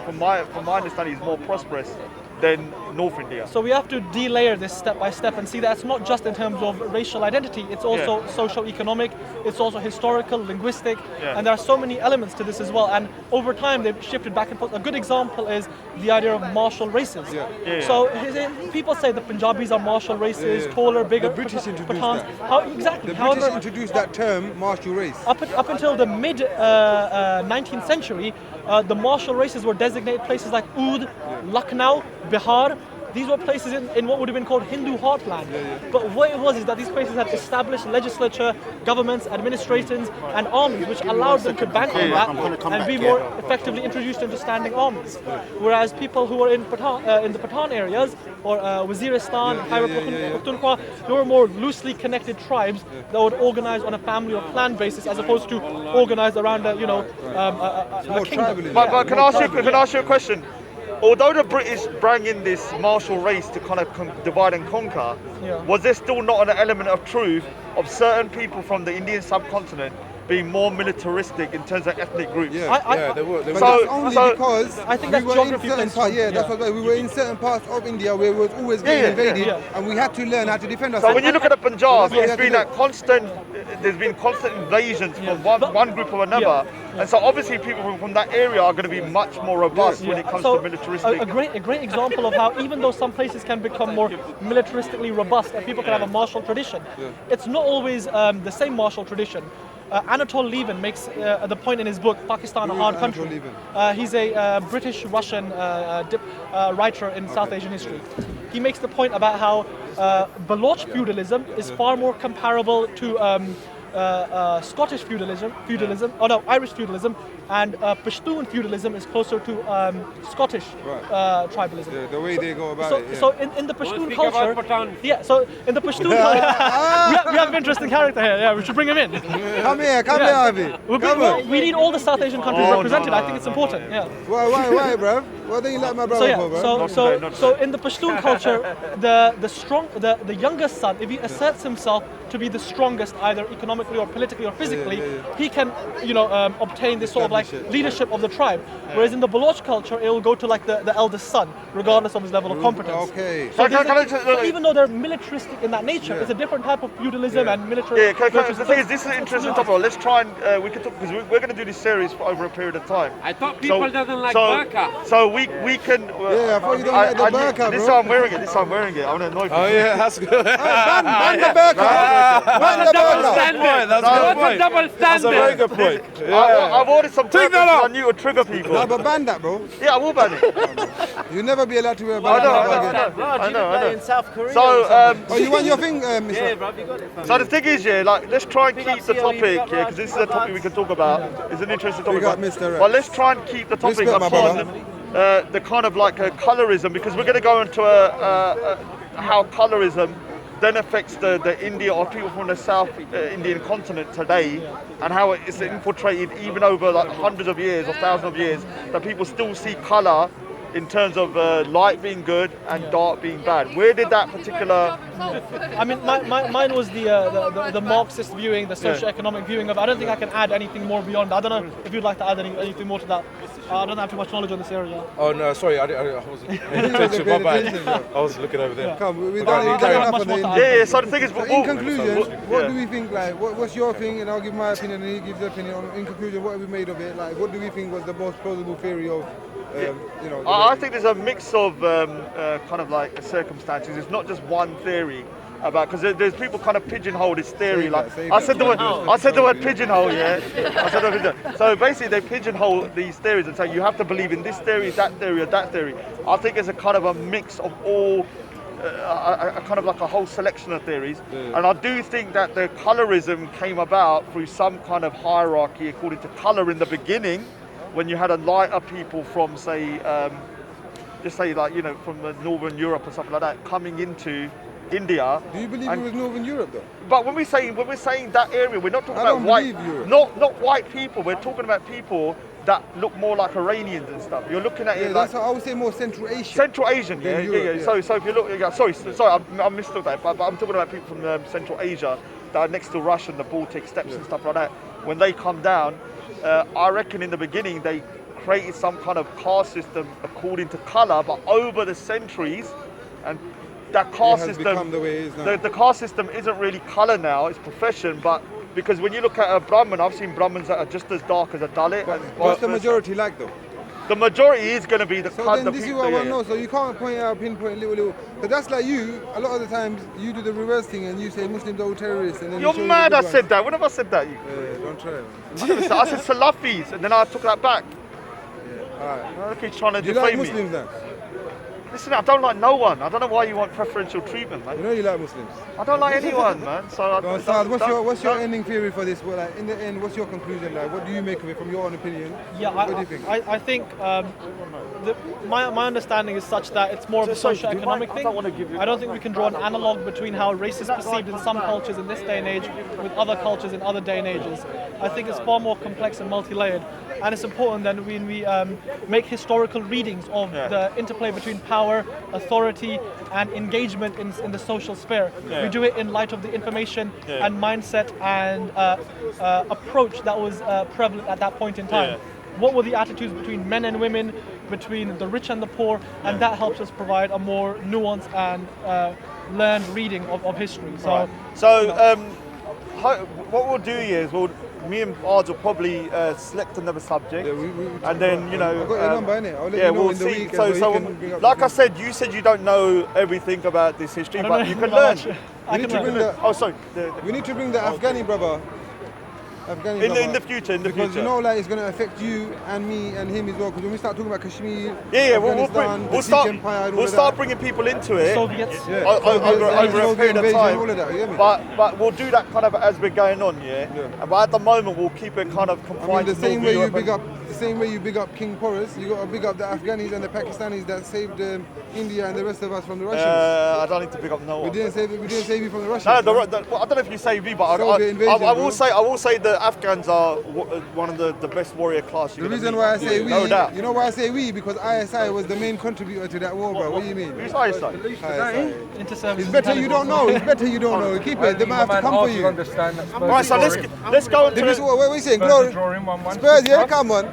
from my understanding, is more prosperous than North India. So we have to delayer this step by step and see that it's not just in terms of racial identity, it's also socio-economic, it's also historical, linguistic, and there are so many elements to this as well. And over time they've shifted back and forth. A good example is the idea of martial races. So people say the Punjabis are martial races, taller, bigger. The British introduced Pathans. that. The British introduced that term, martial race. Up until the mid 19th century, the martial races were designated places like Oud, Lucknow, Bihar. These were places in what would have been called Hindu heartland. But what it was is that these places had established legislature, governments, administrations, and armies, which allowed them to bank on that and be more effectively introduced into standing armies. Whereas people who were in the Pathan areas, or Waziristan, Khyber Pakhtunkhwa, they were more loosely connected tribes that would organize on a family or clan basis, as opposed to organize around a kingdom. But can I ask you a question? Although the British bring in this martial race to kind of divide and conquer, was there still not an element of truth of certain people from the Indian subcontinent being more militaristic in terms of ethnic groups. Yeah, they were. But that's only because I think we that's were in geography certain plays parts. Yeah, from- that's what we were in certain parts of India where we was always getting invaded, and we had to learn how to defend So ourselves. when you look at the Punjab, that's what we it's have to been do. that constant. There's been constant invasions from one group or another, and so obviously people from that area are going to be much more robust when it comes So, to militaristic. a great example of how even though some places can become more militaristically robust and people can have a martial tradition, it's not always the same martial tradition. Anatol Lieven makes the point in his book, Pakistan, a Hard Country. He's a British-Russian writer in South Asian history. He makes the point about how Baloch feudalism is far more comparable to Scottish feudalism, Irish feudalism, and Pashtun feudalism is closer to Scottish tribalism. Yeah, the way they go about it. So in the Pashtun culture, so in the Pashtun culture, we have an interesting character here. Yeah, we should bring him in. Come here, Harvey. We need all the South Asian countries represented. I think it's important. Yeah. Why, bruv? Why don't you like my brother for, bro? So in the Pashtun culture, the youngest son, if he asserts himself to be the strongest, either economically or politically or physically, he can, obtain this sort of like leadership of the tribe. Whereas in the Baloch culture, it will go to like the eldest son, regardless of his level of competence. Okay. So even though they're militaristic in that nature, it's a different type of feudalism and military. Yeah, the thing is, this is an interesting topic. Let's try and we can talk because we're going to do this series for over a period of time. I thought people doesn't like burqa. So we can. I thought you don't like the burqa, bro. This time I'm wearing it. I want to annoy people. Oh yeah, that's good. Ban the burqa. Ban the burqa. That's a good point. Double standard. That's a very good point. I've ordered some Take burqas that because out. I knew it would trigger people. No, but ban that, bro. Yeah, I will ban it. You'll never be allowed to wear a I burqa. know. In South Korea. So, Oh, you want your thing, Mr. yeah, bro, you got it. Fam. so the thing is, let's try and keep the topic, because this is a topic we can talk about. It's an interesting topic. got Mr. Rex. But let's try and keep the topic Respect, my upon the kind of like colorism, because we're going to go into how colorism then affects the India or people from the South Indian continent today, and how it's infiltrated even over like hundreds of years or thousands of years, that people still see colour in terms of light being good and dark being bad. Where did that particular... I mean, mine was the Marxist viewing, the socio-economic viewing of. I don't think I can add anything more beyond. I don't know if you'd like to add anything more to that. I don't have too much knowledge on this area. Oh no, sorry, I wasn't paying attention. My bad. I was looking over there. Come, we've done enough of the Yeah, so the thing is... In conclusion, what do we think, like, what's your thing, and I'll give my opinion and he gives his opinion. In conclusion, what have we made of it? Like, what do we think was the most plausible theory of, I think there's a mix of kind of like circumstances. It's not just one theory about, because there's people kind of pigeonhole this theory. I said the word pigeonhole. Yeah. I said the word pigeonhole. So basically, they pigeonhole these theories and say you have to believe in this theory, that theory, or that theory. I think it's a kind of a mix of all. A kind of like a whole selection of theories, and I do think that the colorism came about through some kind of hierarchy according to colour in the beginning, when you had a lighter people from, say, just say like, from Northern Europe or something like that, coming into India. Do you believe it was Northern Europe though? But when we're saying that area, we're not talking about white, not white people. We're talking about people that look more like Iranians and stuff. You're looking at it like... That's I would say more Central Asian. Central Asian, yeah. So if you look... sorry, I mistook that, but I'm talking about people from Central Asia that are next to Russia and the Baltic steppes and stuff like that. When they come down, I reckon in the beginning they created some kind of caste system according to colour, but over the centuries, and that caste system... become the way it is now. The caste system isn't really colour now, it's profession, but... Because when you look at a Brahmin, I've seen Brahmins that are just as dark as a Dalit. What's the majority like though? The majority is going to be the So kind then of this people. is what I want to know. So you can't pinpoint little. But that's like you. A lot of the times you do the reverse thing and you say Muslims are all terrorists. And then You're you show mad the I good said that. When have I said that? Don't try it. I said Salafis, and then I took that back. Alright. Look, he's trying to Do you like defame me. Muslims then? Listen, I don't like no one. I don't know why you want preferential treatment, man. You know you like Muslims. I don't like anyone, man. So Go on, Saad, what's your ending theory for this? Well, like, in the end, what's your conclusion? Like, what do you make of it from your own opinion? Yeah, what do you think? I think my understanding is such that it's more of a socio-economic thing. I don't think we can draw an analogue between how race is perceived in some cultures in this day and age with other cultures in other day and ages. I think it's far more complex and multi-layered. and it's important that when we make historical readings of the interplay between power, authority, and engagement in the social sphere. We do it in light of the information and mindset and approach that was prevalent at that point in time. What were the attitudes between men and women, between the rich and the poor, and that helps us provide a more nuanced and learned reading of history. What we'll do here is me and Arj will probably select another subject, and then I've got your number, innit? I'll let you know we'll in the see. week. Like I said, you said you don't know everything about this history, but you can learn. We need to bring the Afghani brother. In the future. Because you know, like, it's going to affect you and me and him as well. Because when we start talking about Kashmir, we'll start bringing people into it. Soviets. Over a period of time. All of that, but we'll do that kind of as we're going on, But at the moment, we'll keep it kind of confined. The same way you big up King Porus, you got to big up the Afghanis and the Pakistanis that saved India and the rest of us from the Russians. I don't need to big up no one. We didn't save you from the Russians. I don't know if you saved me, but I will say the Afghans are one of the best warrior class. The reason why I say we, you know why I say we? Because ISI was the main contributor to that war, bro. What do you mean? Who's ISI? It's better you don't know. It's better you don't know. Keep it. They might have to come for you. Alright, so let's go on to what are we saying? Glory. Spurs, yeah, come on.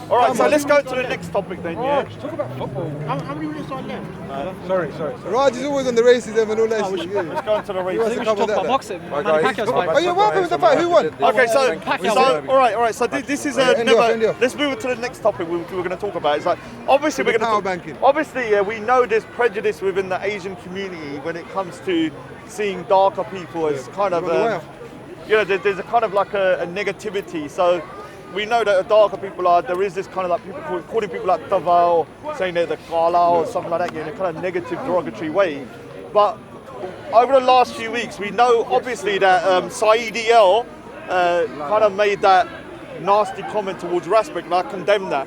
Alright, so let's go to the next topic then, Talk about football. How many minutes are left? Sorry. Raj is always on the racism and all that shit. let's go on to the race. I think we should talk about boxing. Manny Pacquiao's fight. Oh, yeah, what happened with the fight? Who won? Okay, all right. So this is another. Let's move on to the next topic we're going to talk about. It's like obviously we're going to talk. Obviously, we know there's prejudice within the Asian community when it comes to seeing darker people as kind of there's a kind of like a negativity. So we know that darker people there is this kind of like people calling people like Dava or saying they're the Kala or something like that in a kind of negative, derogatory way. But over the last few weeks, we know obviously that Saeed El kind of made that nasty comment towards Raspberry, and I condemn that.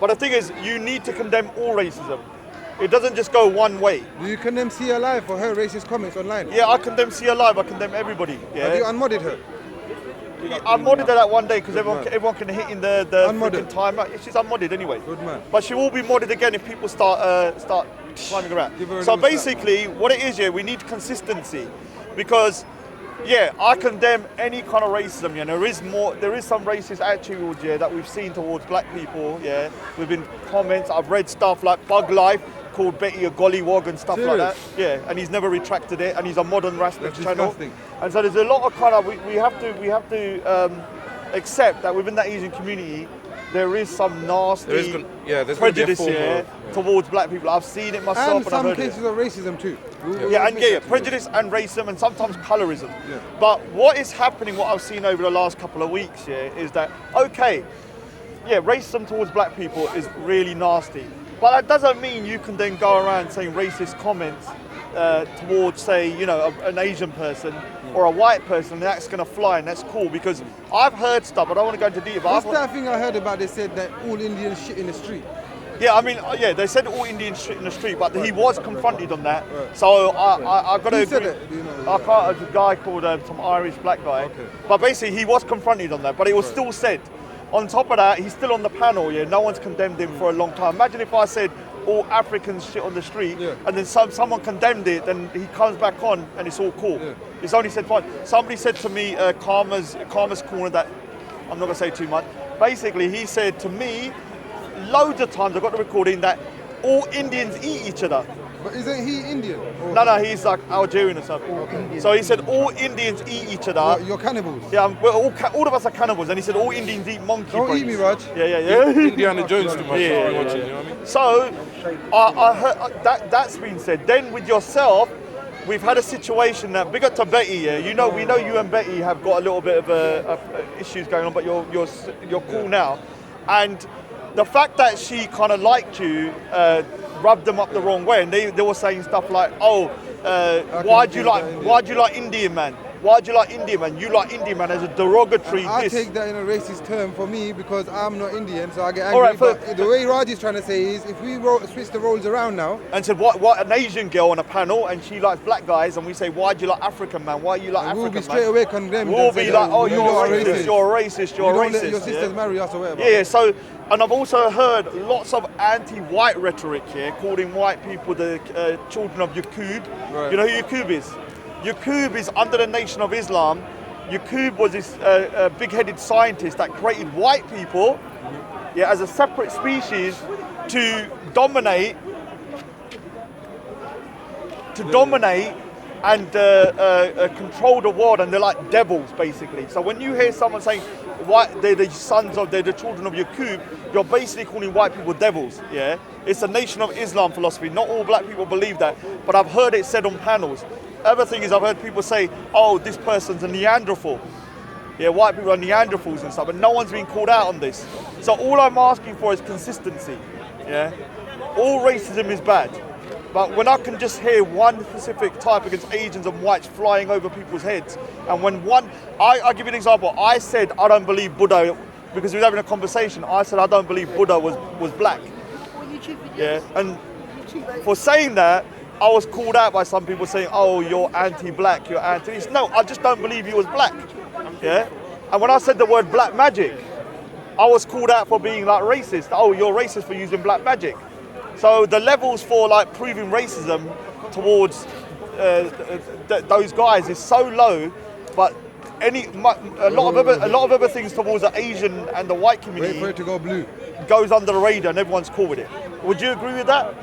But the thing is, you need to condemn all racism. It doesn't just go one way. Do you condemn Sia Live for her racist comments online? Yeah, I condemn Sia Live. I condemn everybody. Yeah. Have you unmodded her? I modded her that one day because everyone can hit in the freaking time. She's unmodded anyway. Good man. But she will be modded again if people start climbing around. So basically, what it is, we need consistency, because I condemn any kind of racism. There is some racist attitudes that we've seen towards black people. We've been comments. I've read stuff like Bug Life called Betty a gollywog and stuff like that. And he's never retracted it, and he's a modern Raspberry channel. Disgusting. And so there's a lot of kind of we have to accept that within that Asian community there is some nasty prejudice towards black people. I've seen it myself. And some cases of racism too. Prejudice and racism and sometimes colorism. But what is happening, what I've seen over the last couple of weeks is that racism towards black people is really nasty. But that doesn't mean you can then go around saying racist comments towards, say, an Asian person or a white person, and that's going to fly, and that's cool, because I've heard stuff, I don't want to go into detail. What's that thing I heard about? They said that all Indians shit in the street. They said all Indians shit in the street, but he was confronted on that. So I got to agree. I can't, as a guy called some Irish black guy. Okay. But basically, he was confronted on that, but it was still said. On top of that, he's still on the panel. No one's condemned him for a long time. Imagine if I said all Africans shit on the street, and then someone condemned it, then he comes back on, and it's all cool. It's only said fine. Somebody said to me, Karma's corner, that I'm not gonna say too much. Basically, he said to me, loads of times, I got the recording, that all Indians eat each other. But isn't he Indian? No, he's like Algerian or something. Okay. So he said all Indians eat each other. Well, you're cannibals. Yeah, all of us are cannibals. And he said all Indians eat monkey Don't brains. eat me, Raj. Yeah. Indiana Jones too much. You know what I mean? So I heard that's been said. Then with yourself, we've had a situation that, big up to Betty, we know you and Betty have got a little bit of issues going on, but you're cool now. And the fact that she kind of liked you rubbed them up the wrong way, and they were saying stuff like, why do you like Indian man? why do you like Indian man? You like Indian man as a derogatory. I take that in a racist term for me because I'm not Indian, so I get angry. Right, but the way Raj is trying to say is, if we switch the roles around now, and said what an Asian girl on a panel, and she likes black guys, and we say, why do you like African man? Why you like African man? We'll be straight away condemned. We'll be like, oh, you're racist, you're racist, you're racist. Let your sisters marry us or whatever. Yeah. So, and I've also heard lots of anti-white rhetoric here, calling white people the children of Yaqub. Right. You know who Yaqub is? Yaqub is under the Nation of Islam. Yaqub was this big-headed scientist that created white people, as a separate species to dominate and control the world, and they're like devils basically. So when you hear someone saying they're the children of Yaqub, you're basically calling white people devils. Yeah, it's a Nation of Islam philosophy. Not all black people believe that, but I've heard it said on panels. Other thing is, I've heard people say, oh, this person's a Neanderthal. Yeah, white people are Neanderthals and stuff, but no one's been called out on this. So all I'm asking for is consistency. Yeah, all racism is bad, but when I can just hear one specific type against Asians and whites flying over people's heads, and when I'll give you an example. I said I don't believe Buddha because we were having a conversation. I said I don't believe Buddha was black. Yeah, and for saying that, I was called out by some people saying, oh, you're anti-black, you're anti. No, I just don't believe you was black. Yeah, and when I said the word black magic, I was called out for being like racist. Oh, you're racist for using black magic. So the levels for like proving racism towards those guys is so low, but a lot of other things towards the Asian and the white community. Wait for it to go blue. Goes under the radar and everyone's cool with it. Would you agree with that?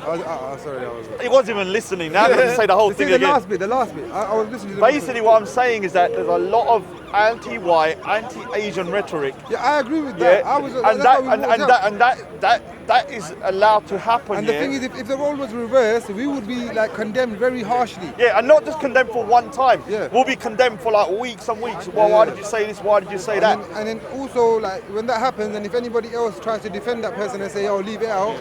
Sorry, He wasn't even listening. Now I'm going to say the whole thing again. The last bit. I was listening to Basically, what I'm saying is that there's a lot of anti-white, anti-Asian rhetoric. Yeah, I agree with that. Yeah, that is allowed to happen. And the thing is, if the role was reversed, we would be like condemned very harshly. Yeah, and not just condemned for one time. Yeah. We'll be condemned for like weeks and weeks. Well, why did you say this? Why did you say that? And then also, like, when that happens, and if anybody else tries to defend that person and say, oh, leave it out,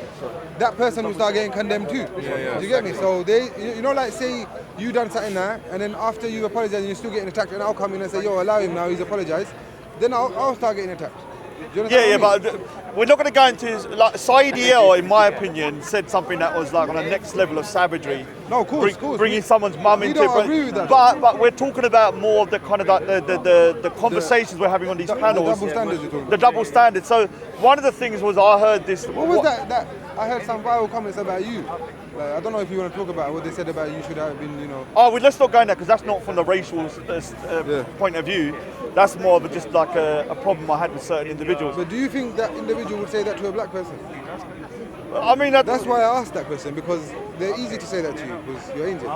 that person will start getting condemned too. Do you get me? So like, say you done something now, and then after you apologize and you're still getting attacked, and I'll come in and say, yo, allow him now, he's apologized, then I'll start getting attacked. Do you understand what I mean? But we're not going to go into, like, Saidi El, in my opinion, said something that was like on the next level of savagery. No, of course. Bringing someone's mum into it. We don't agree with that. But we're talking about more of the kind of like the conversations we're having on these panels. The double standards you're talking about. The double standards. So one of the things was I heard this. What was that? I heard some viral comments about you. Like, I don't know if you want to talk about what they said about you should have been, Oh, let's not go in there because that's not from the racial point of view. That's more of just like a problem I had with certain individuals. But do you think that individual would say that to a black person? I mean, that's why I asked that question, because they're easy to say that to you because you're Indian.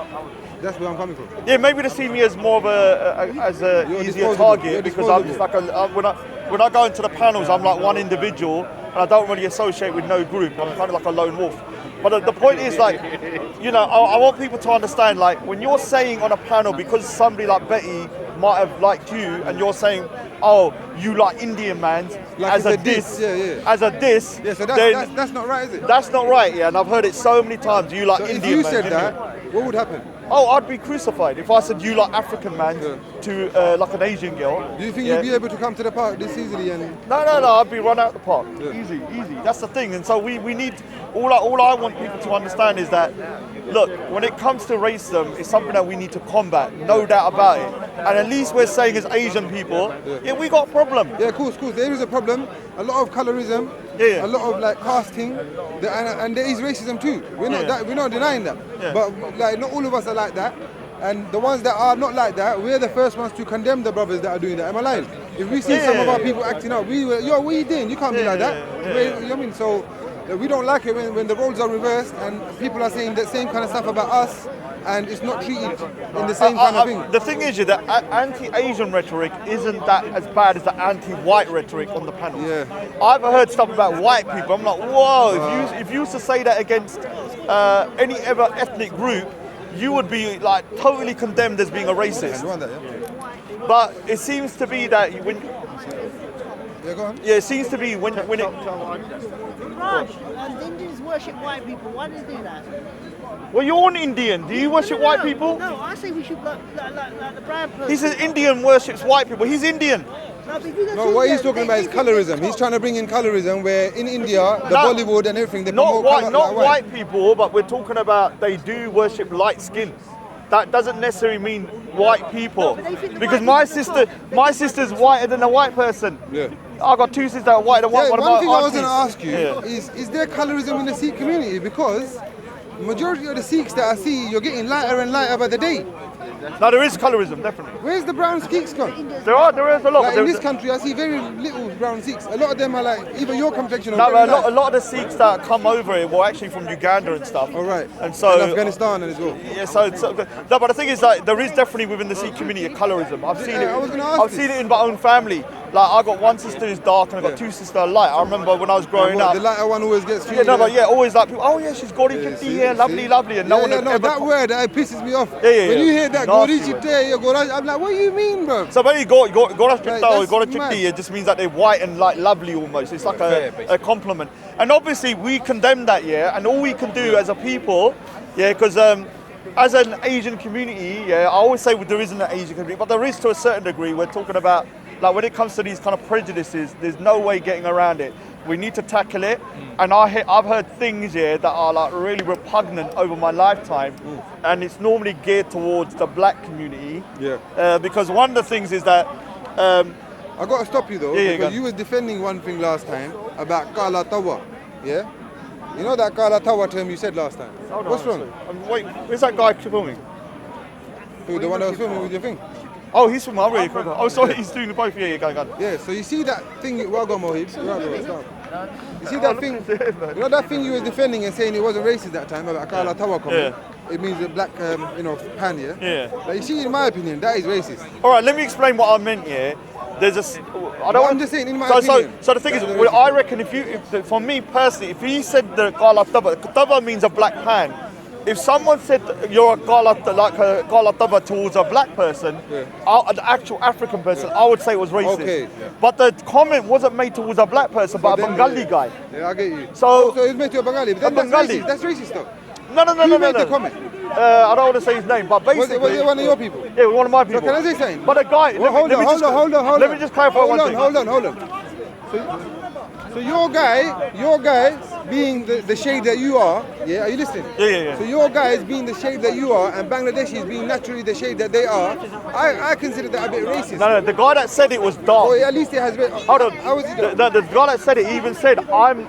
That's where I'm coming from. Yeah, maybe they see me as more of a easier target because I'm just like when I go into the panels, I'm like one individual and I don't really associate with no group. I'm kind of like a lone wolf. But the point is, like, I want people to understand, like, when you're saying on a panel, because somebody like Betty might have liked you, and you're saying, oh, you like Indian man, like as a diss, as a diss. Yeah, so that's not right, is it? That's not right, yeah, and I've heard it so many times. You like Indian man. If you said that, what would happen? Oh, I'd be crucified if I said you like African man to like an Asian girl. Do you think you'd be able to come to the park this easily? No, I'd be run out the park. Easy. That's the thing. And so we need, all I want people to understand is that, look, when it comes to racism, it's something that we need to combat, no doubt about it. And at least we're saying as Asian people, we got a problem. Yeah, of course. There is a problem. A lot of colorism, a lot of like casting, and there is racism too. We're not denying that. Yeah. But like, not all of us are like that. And the ones that are not like that, we're the first ones to condemn the brothers that are doing that. Am I lying? If we see some of our people acting out, what are you doing? You can't be like that. You know what I mean? So we don't like it when the roles are reversed and people are saying the same kind of stuff about us, and it's not treated in the same kind of thing. The thing is that anti-Asian rhetoric isn't that as bad as the anti-white rhetoric on the panel. Yeah. I've heard stuff about white people. I'm like, whoa, if you used to say that against any other ethnic group, you would be like totally condemned as being a racist. But it seems to be that when... Yeah, go on. Yeah, it seems to be when it... Raj, the Indians worship white people. Why do they do that? Well, you're an Indian. Do you worship white people? No, I say we should like the brown person. He says Indian worships white people. He's Indian. No, what he's talking about is colorism. He's trying to bring in colorism, where in India, the Bollywood and everything, they promote colour, not white people, but we're talking about they do worship light skin. That doesn't necessarily mean white people, because my sister's whiter than a white person. Yeah. I got two sisters that are whiter than one of my one thing I was aunties. going to ask you is there colorism in the Sikh community? Because majority of the Sikhs that I see, you're getting lighter and lighter by the day. No, there is colorism, definitely. Where's the brown Sikhs gone? There is a lot. Like in this country, I see very little brown Sikhs. A lot of them are like either your complexion or no, very a lot of the Sikhs that come over here were actually from Uganda and stuff. All right. And so Afghanistan as well. Yeah, no, but the thing is, like, there is definitely within the Sikh community a colorism. I've seen it. I've seen it in my own family. Like, I got one sister who's dark and I got two sisters that are light. I remember when I was growing up. The lighter one always gets treated. Always like people. Oh yeah, she's Gori Chitti here, lovely, and no one ever. That word that pisses me off. Yeah. When you hear that Gori Chitti, I'm like, what do you mean, bro? So when you Gora Chitta or Gora mad. Chitti, it just means that they're white and like lovely almost. It's like a compliment. And obviously we condemn that, and all we can do as a people, because as an Asian community, I always say there isn't an Asian community, but there is to a certain degree. We're talking about, like, when it comes to these kind of prejudices, there's no way getting around it. We need to tackle it. And I've heard things that are like really repugnant over my lifetime, and it's normally geared towards the black community. Because one of the things is that I got to stop you though, because you was defending one thing last time about Kala Tawa, You know that Kala Tawa term you said last time? What's wrong? Wait, where's that guy filming? Who, the one that was filming with your thing? Oh, he's from Aryan. Oh, sorry, he's doing the both. Yeah, go. Yeah, so you see that thing, Wago Mohib, you see that thing, you know that thing you was defending and saying it wasn't racist that time about Kala Tawa comment? It means a black, pan, But you see, in my opinion, that is racist. All right, let me explain what I meant, There's I'm just saying, in my opinion. So the thing is, I reckon for me personally, if he said the Kala Taba means a black pan. If someone said you're a Kala Taba towards a black person, an actual African person, I would say it was racist. Okay. But the comment wasn't made towards a black person, but a Bengali guy. Yeah, I get you. So it was made to a Bengali, but then that's racist though. No. Who made the comment? I don't want to say his name, but basically... Was it one of your people? Yeah, one of my people. So can I say something? But a guy... Well, hold on. Let me just clarify one thing. Hold on. So your guy being the shade that you are, are you listening? Yeah. So your guys being the shade that you are, and Bangladeshis being naturally the shade that they are, I consider that a bit racist. No, the guy that said it was dark. Or at least it has been... Hold on. How was it the guy that said it even said, I'm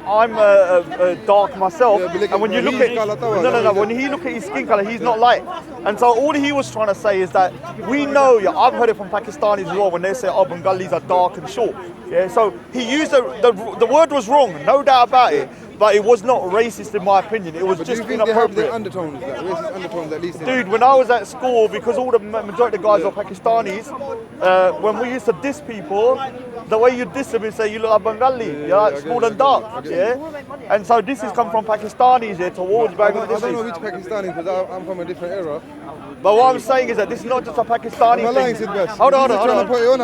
dark myself. And when you look at... when he look at his skin color, he's not light. And so all he was trying to say is that we know, I've heard it from Pakistanis as well, when they say, Bengalis are dark and short. So he used the word was wrong, no doubt about it, but it was not racist in my opinion. It was just inappropriate. They have the undertones, like racist undertones at least. Dude, when I was at school, because all the majority of the guys are Pakistanis, when we used to diss people, the way you diss them is say you look like Bengali, you're like small and dark, And so this has come from Pakistanis towards Bangladesh. I don't know which Pakistanis, because I'm from a different era. But what I'm saying is that this is not just a Pakistani thing. Hold on.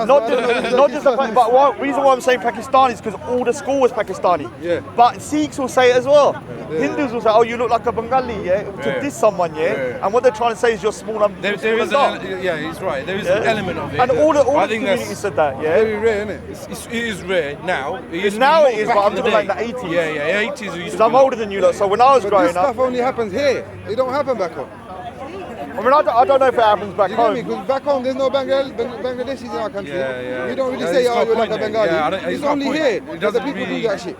Not just a but reason why I'm saying Pakistani is because all the school was Pakistani. But Sikhs will say it as well. Hindus will say, oh, you look like a Bengali, to diss someone, And what they're trying to say is you're small and there is dark. he's right. There is an element of it. And all the community said that, Very rare, isn't it? It is rare now. Now it is, but I'm talking like the 80s. Yeah, 80s. Because I'm older than you lot, so when I was growing up... This stuff only happens here. It don't happen back home. I mean, I don't know if it happens back home. Because back home, there's no Bangladeshis in our country. We don't really say, you're like a Bengali. It's only here that the people do that shit.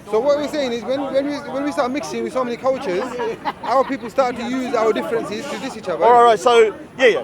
So what we're saying is, when we start mixing with so many cultures, our people start to use our differences to diss each other. All right, so,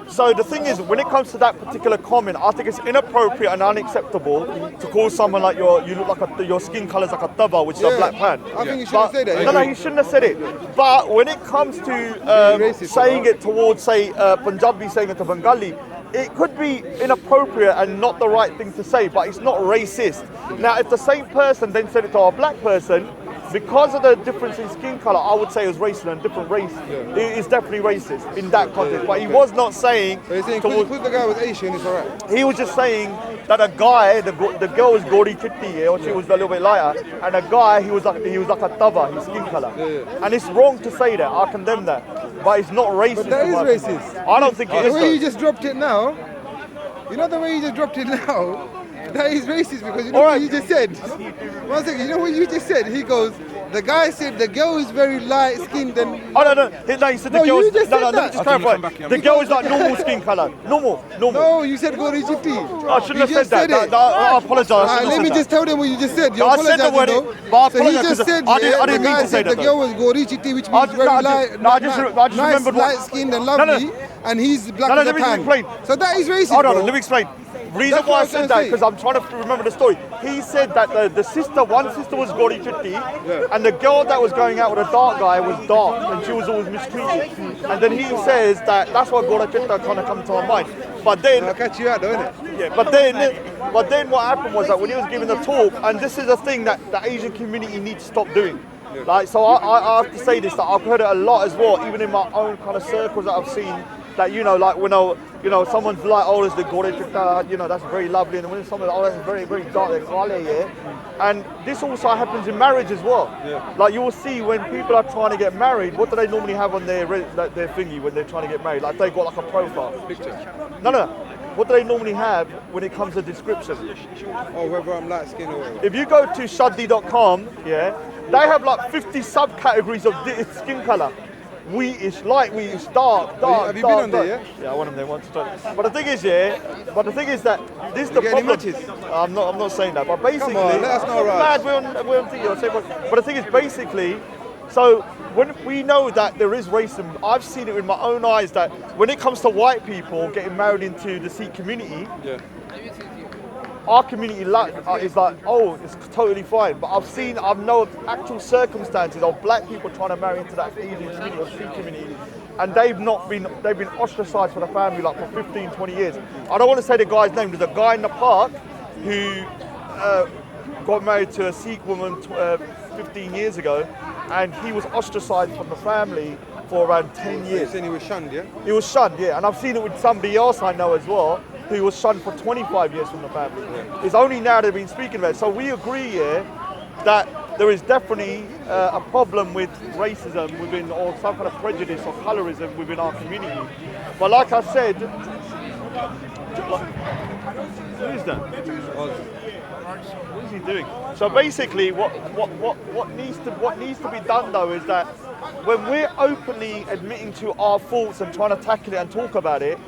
So the thing is, when it comes to that particular comment, I think it's inappropriate and unacceptable to call someone like you look like your skin colour's like a taba, which is a black pan. I think you shouldn't say that. No, he shouldn't have said it. But when it comes to saying it towards, say, Punjabi saying it to Bengali, it could be inappropriate and not the right thing to say, but it's not racist. Now, if the same person then said it to a black person, because of the difference in skin color, I would say it was racial and different race. It is definitely racist in that context. But he was not saying. But he's saying because the guy was Asian, it's alright. He was just saying that a guy, the girl was Gori Chitti, or she was a little bit lighter, and a guy he was like a tava, his skin color. And it's wrong to say that. I condemn that, but it's not racist. But that is racist. I don't think it is. The way you just dropped it now, you know the way you just dropped it now. That is racist because you know what you just said. One second, you know what you just said? He goes, the guy said the girl is very light skinned and... Oh no, he said the girl is... No, let me just clarify. The girl is like normal skin colour. Normal. No, you said Gori Chitti. I shouldn't have said that. I apologise. Let me just tell them what you just said. You're I said the word, but I apologise because I didn't mean to say that. The girl was Gori Chitti, which means very light, nice, light skinned and lovely, and he's black as a pan. So that is racist. Hold on, let me explain. Reason why I said that because I'm trying to remember the story. He said that one sister was Gori Chitti, and the girl that was going out with a dark guy was dark, and she was always mistreated. And then he says that's why Gori Chitti kind of come to my mind. But then I'll catch you out, don't it? Yeah. But then what happened was that when he was giving the talk, and this is a thing that the Asian community needs to stop doing. Like, so I have to say this, that I've heard it a lot as well, even in my own kind of circles that I've seen. That like when someone's like, oh, there's the Gori Chitti, that's very lovely, and when someone's that's very very dark, they're Kale, yeah. And this also happens in marriage as well. Yeah. Like you will see when people are trying to get married, what do they normally have on their thingy when they're trying to get married? Like they've got like a profile picture. No. What do they normally have when it comes to description? Oh, whether I'm light skinned or whatever. If you go to shaddi.com, yeah, they have like 50 subcategories of skin color. Wheatish, light wheatish, dark. Have you been on there, yeah? Yeah, I went on there once. But the thing is, that this is the problem. I'm not saying that, but basically, come on, let us know, right? We're on video, but the thing is, basically, so when we know that there is racism, I've seen it with my own eyes that when it comes to white people getting married into the Sikh community, our community is like, oh, it's totally fine. But I've known actual circumstances of black people trying to marry into that Asian community or Sikh community, and they've been ostracised for the family like for 15, 20 years. I don't want to say the guy's name. There's a guy in the park who got married to a Sikh woman 15 years ago, and he was ostracized from the family for around 10 years. And he was shunned, yeah? He was shunned, yeah. And I've seen it with somebody else I know as well, who was shunned for 25 years from the family. Yeah. It's only now they've been speaking about it. So we agree here that there is definitely a problem with racism within, or some kind of prejudice or colorism within our community. But like I said, who is that? What is he doing? So basically, what needs to be done though is that when we're openly admitting to our faults and trying to tackle it and talk about it,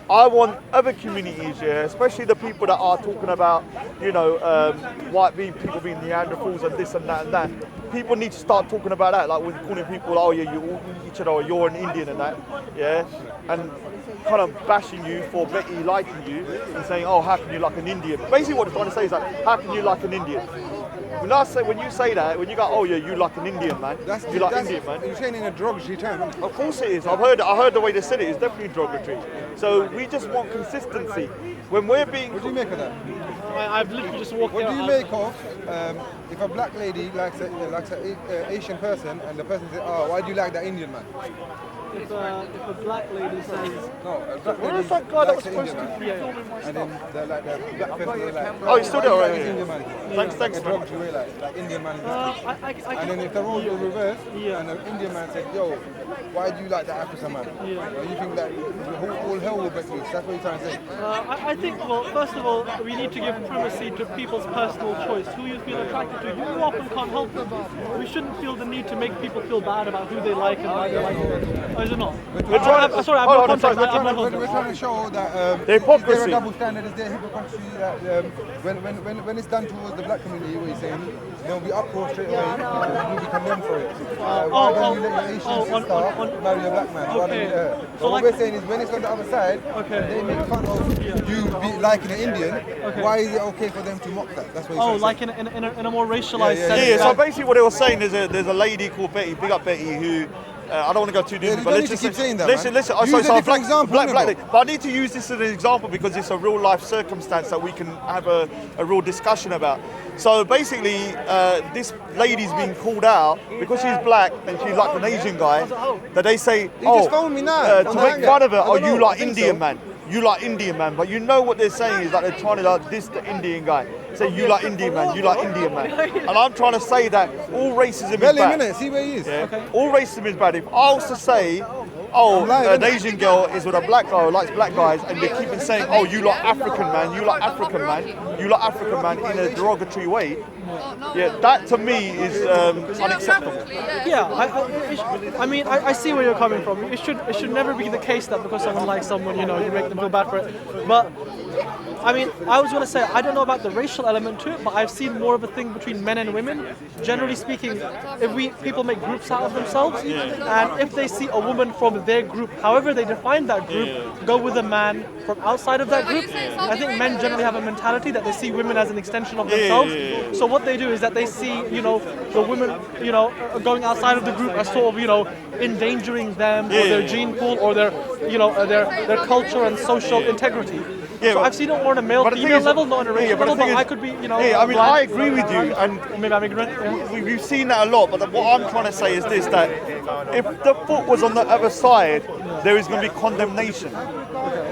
I want other communities, especially the people that are talking about, white people being Neanderthals and this and that. People need to start talking about that, like we're calling people, oh yeah, you each other, you're an Indian and that, yeah, and kind of bashing you for Betty liking you and saying, oh, how can you like an Indian? Basically what they're trying to say is that, how can you like an Indian? When you say that, when you go, oh yeah, you like an Indian man, you like Indian man. You're saying in a derogatory term. Of course it is. I heard the way they said it. It's definitely derogatory. So we just want consistency. When we're being... What do you make of that? I've literally just walked out. What do you make of if a black lady likes an Asian person and the person says, oh, why do you like that Indian man? If a black lady says... No, a black lady where's that guy that was likes supposed an to... Indian man. And then the black person is like... Oh, he's still there already. Indian man. Thanks, man. Like Indian man. And then if the roles were reversed, and the Indian man said, yo, why do you like the African man? You think that all hell will break loose? That's what you're trying to say? I think, well, first of all, we need to give primacy to people's personal choice, who you feel attracted to. You often can't help them. We shouldn't feel the need to make people feel bad about who they like and why they like it. Or is it not? We're trying to show that the hypocrisy. Is there a double standard? Is there hypocrisy that when it's done towards the black community, what you're saying, there'll be uproar straight away, you'll be condemned for it. Why don't you let your Asian sister marry a black man? Why don't you let her? So what we're saying is when it's on the other side, they make fun of you liking an Indian, why is it okay for them to mock that? That's what you're saying. Like in a more racialized setting. Yeah, so basically what they were saying is there's a lady called Betty, big up Betty, who I don't want to go too deep. You but don't let's need to just keep saying that, listen. man. Oh, Use a different example, black. bro. But I need to use this as an example because it's a real life circumstance that we can have a real discussion about. So basically, this lady's being called out because she's black and she's like an Asian guy. That they say, just phoned me now, to on the make hangar. fun of her. I Oh, don't know, you I like think Indian so. man. You like Indian man, but you know what they're saying is that they're trying to like diss the Indian guy. Say you like Indian man, you like Indian man. And I'm trying to say that all racism is Belly, bad. innit? See where he is. Yeah. All racism is bad. If I was to say, oh, an Asian girl is with a black guy who likes black guys, and they keep on saying, oh, you like African man, you like African man, you like African man in a derogatory way, yeah, that to me is unacceptable. Yeah, I mean, I see where you're coming from. It should never be the case that because someone likes someone, you know, you make them feel bad for it. But I mean, I was going to say, I don't know about the racial element to it, but I've seen more of a thing between men and women. Generally speaking, if people make groups out of themselves, and if they see a woman from their group, however they define that group, go with a man from outside of that group, I think men generally have a mentality that they see women as an extension of themselves. So what they do is that they see, you know, the women, you know, going outside of the group as sort of, you know, endangering them or their gene pool or their, you know, their culture and social integrity. Yeah, so I've seen it more on a male-female level, not on a racial level, but I could be, you know... Yeah, I mean, I agree with you, and maybe I'm ignorant. We've seen that a lot, but what I'm trying to say is this, that if the foot was on the other side, there is going to be condemnation.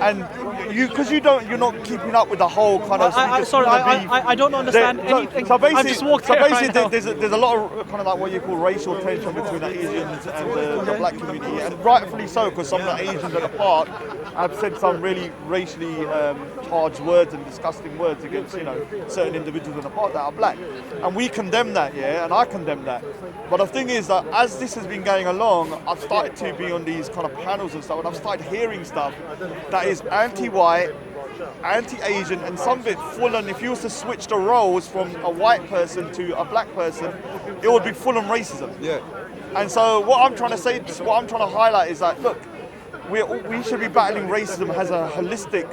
And because you're not keeping up with the whole kind of... I don't understand anything. So basically, I've just walked here right now. there's a lot of kind of like what you call racial tension between the Asians and the black community, and rightfully so, because some of the Asians at the park have said some really racially charged words and disgusting words against, you know, certain individuals in the park that are black, and we condemn that, and I condemn that. But the thing is that as this has been going along, I've started to be on these kind of panels and stuff, and I've started hearing stuff that is anti-white, anti-Asian, and some of it full on. If you was to switch the roles from a white person to a black person, it would be full on racism. Yeah. And so what I'm trying to say, what I'm trying to highlight is that, look, we should be battling racism as a holistic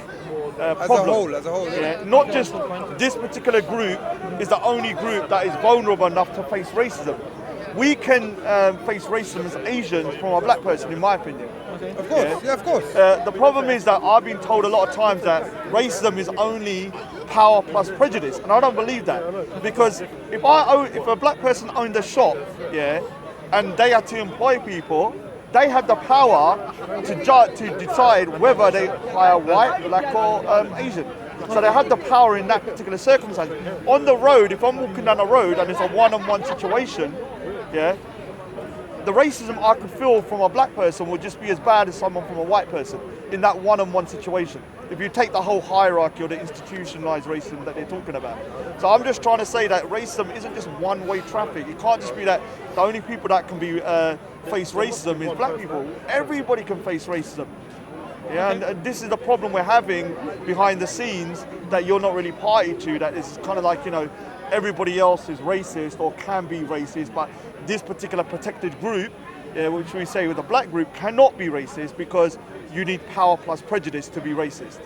problem. As a whole, yeah. Not just this particular group is the only group that is vulnerable enough to face racism. We can face racism as Asians from a black person, in my opinion. Of course, yeah, of course. The problem is that I've been told a lot of times that racism is only power plus prejudice, and I don't believe that. Because if a black person owned a shop, and they had to employ people, they have the power to decide whether they hire white, black, or Asian. So they have the power in that particular circumstance. On the road, if I'm walking down the road and it's a one-on-one situation, the racism I could feel from a black person would just be as bad as someone from a white person in that one-on-one situation. If you take the whole hierarchy or the institutionalized racism that they're talking about. So I'm just trying to say that racism isn't just one-way traffic. It can't just be that the only people that can be face racism is black people. Everybody can face racism. Yeah, and this is the problem we're having behind the scenes that you're not really party to, that is kind of like, you know, everybody else is racist or can be racist, but this particular protected group, which we say with the black group, cannot be racist because you need power plus prejudice to be racist.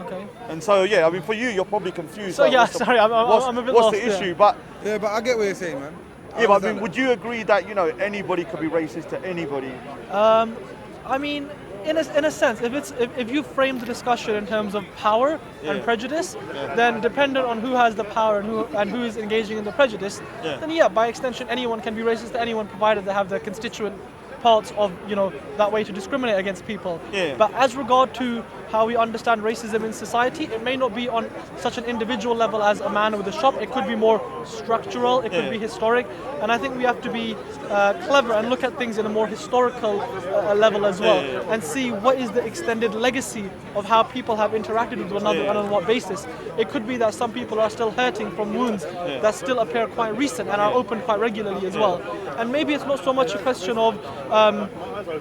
Okay. And so, I mean, for you, you're probably confused. So, like, I'm a bit lost. What's the issue? But but I get what you're saying, man. I mean, would you agree that, you know, anybody could be racist to anybody? I mean, in a sense, if you frame the discussion in terms of power and prejudice, then dependent on who has the power and who is engaging in the prejudice, then by extension, anyone can be racist to anyone, provided they have the constituent parts of, you know, that way to discriminate against people. But as regard to how we understand racism in society, it may not be on such an individual level as a man with a shop. It could be more structural, it could be historic, and I think we have to be clever and look at things in a more historical level as well, and see what is the extended legacy of how people have interacted with one another and on what basis. It could be that some people are still hurting from wounds that still appear quite recent and are open quite regularly as well. And maybe it's not so much a question of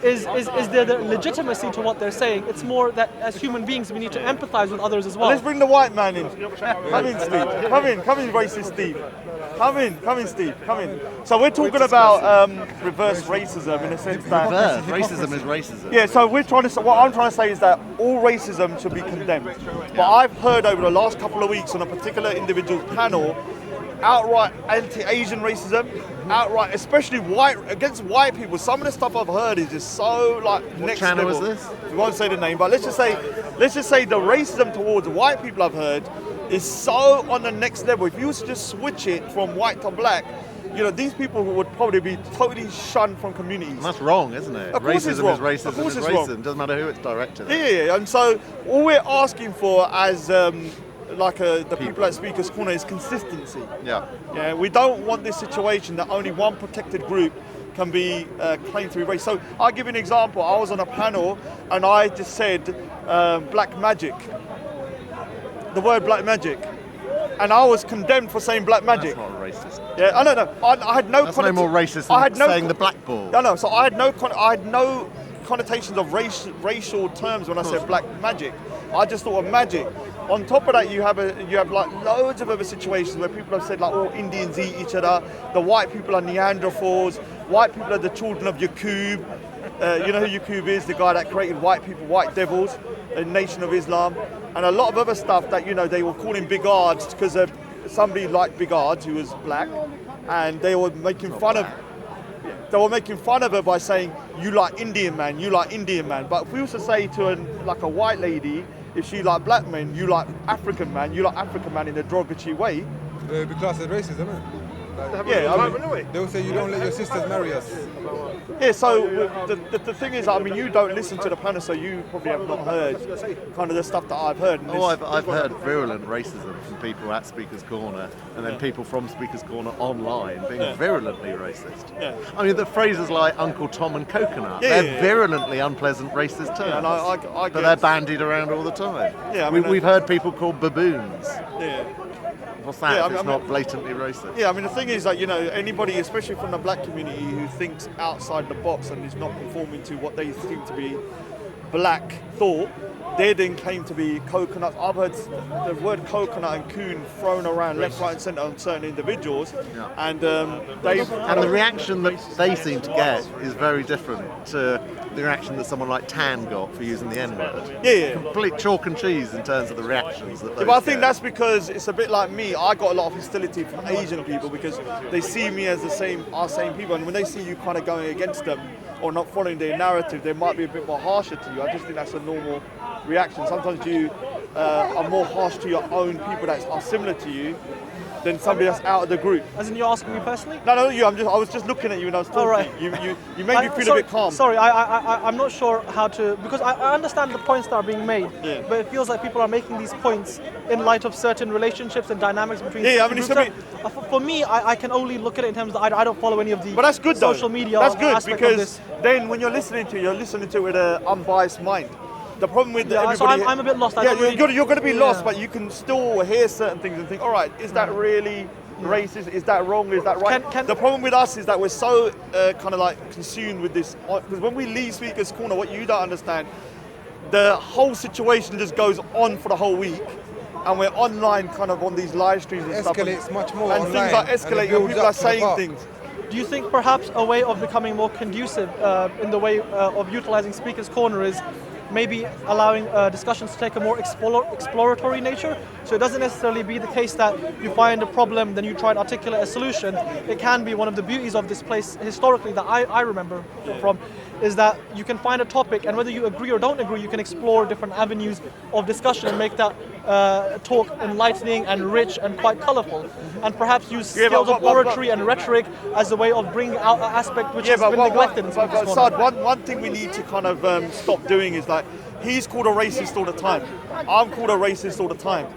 is there the legitimacy to what they're saying. It's more that as human beings we need to empathize with others as well. Let's bring the white man in. Come in, Steve. Come in, racist Steve. Come in, Steve. Come in. So we're talking about reverse racism in a sense that racism is racism. Yeah. So what I'm trying to say is that all racism should be condemned. But I've heard over the last couple of weeks on a particular individual panel outright anti-Asian racism, outright, especially against white people. Some of the stuff I've heard is just so like next channel level. is this? We won't say the name, but let's just say the racism towards white people I've heard is so on the next level. If you was to just switch it from white to black, you know, these people would probably be totally shunned from communities. And that's wrong, isn't it? Of course Racism it's wrong. is racism Of course is it's racism. wrong. Doesn't matter who it's directed at. Yeah, and so all we're asking for as the people at Speaker's Corner is consistency. Yeah, we don't want this situation that only one protected group can be claimed to be racist. So I'll give you an example. I was on a panel and I just said black magic, the word black magic, and I was condemned for saying black magic. That's not racist. Yeah, I don't know. I had no. That's no more racist than saying the black ball. No. So I had no connotations of racial terms when I said black magic. I just thought of magic. On top of that, you have like loads of other situations where people have said like, oh, Indians eat each other. The white people are Neanderthals. White people are the children of Yaqub. You know who Yaqub is? The guy that created white people, white devils, a nation of Islam, and a lot of other stuff that, you know, they were calling bigards because somebody liked bigards who was black, and they were making fun of. They were making fun of her by saying, "You like Indian man, you like Indian man." But if we was to say to a white lady, if she like black men, you like African man, you like African man in a derogatory way. They'll be classed as racist, isn't it? They'll say you don't let your sisters marry us. Yeah, so the thing is, I mean, you don't listen to the panel, so you probably have not heard kind of the stuff that I've heard. I've heard virulent racism from people at Speaker's Corner, and then people from Speaker's Corner online being virulently racist. Yeah. I mean, the phrases like Uncle Tom and coconut, they're virulently unpleasant racist terms, and but they're bandied around all the time. Yeah, we've heard people called baboons. Yeah. What's that if it's not blatantly racist? Yeah, I mean, the thing is that, you know, anybody, especially from the black community, who thinks outside the box and is not conforming to what they seem to be black thought, they then claim to be coconuts. I've heard the word coconut and coon thrown around left, right and centre on certain individuals, and the reaction that they seem to get is very different to the reaction that someone like Tan got for using the N-word. Yeah. Complete chalk and cheese in terms of the reactions that they but I think that's because it's a bit like me. I got a lot of hostility from Asian people because they see me as our same people, and when they see you kind of going against them or not following their narrative, they might be a bit more harsher to you. I just think that's a normal reaction. Sometimes you are more harsh to your own people that are similar to you than somebody that's out of the group. As in, you're asking me personally? No, you. I was just looking at you and I was talking. Right. You made me feel a bit calm. Sorry, I'm not sure how to, because I understand the points that are being made, but it feels like people are making these points in light of certain relationships and dynamics between groups. For me, I can only look at it in terms of I don't follow any of the but that's good, social though. media. That's good aspect because of this. then when you're listening to it with an unbiased mind. The problem with everybody... So I'm a bit lost. You're going to be lost, but you can still hear certain things and think, all right, is that really racist? Is that wrong? Is that right? The problem with us is that we're so kind of like consumed with this, because when we leave Speaker's Corner, what you don't understand, the whole situation just goes on for the whole week, and we're online kind of on these live streams and stuff. Escalates much more and online. Things like escalate and people are saying things. Do you think perhaps a way of becoming more conducive in the way of utilizing Speaker's Corner is maybe allowing discussions to take a more exploratory nature? So it doesn't necessarily be the case that you find a problem, then you try and articulate a solution. It can be one of the beauties of this place historically that I remember from, is that you can find a topic, and whether you agree or don't agree, you can explore different avenues of discussion and make that talk enlightening and rich and quite colourful. And perhaps use skills of oratory and rhetoric as a way of bringing out an aspect which has been neglected in Speaker's Corner. Saad, one thing we need to kind of stop doing is like, he's called a racist all the time. I'm called a racist all the time.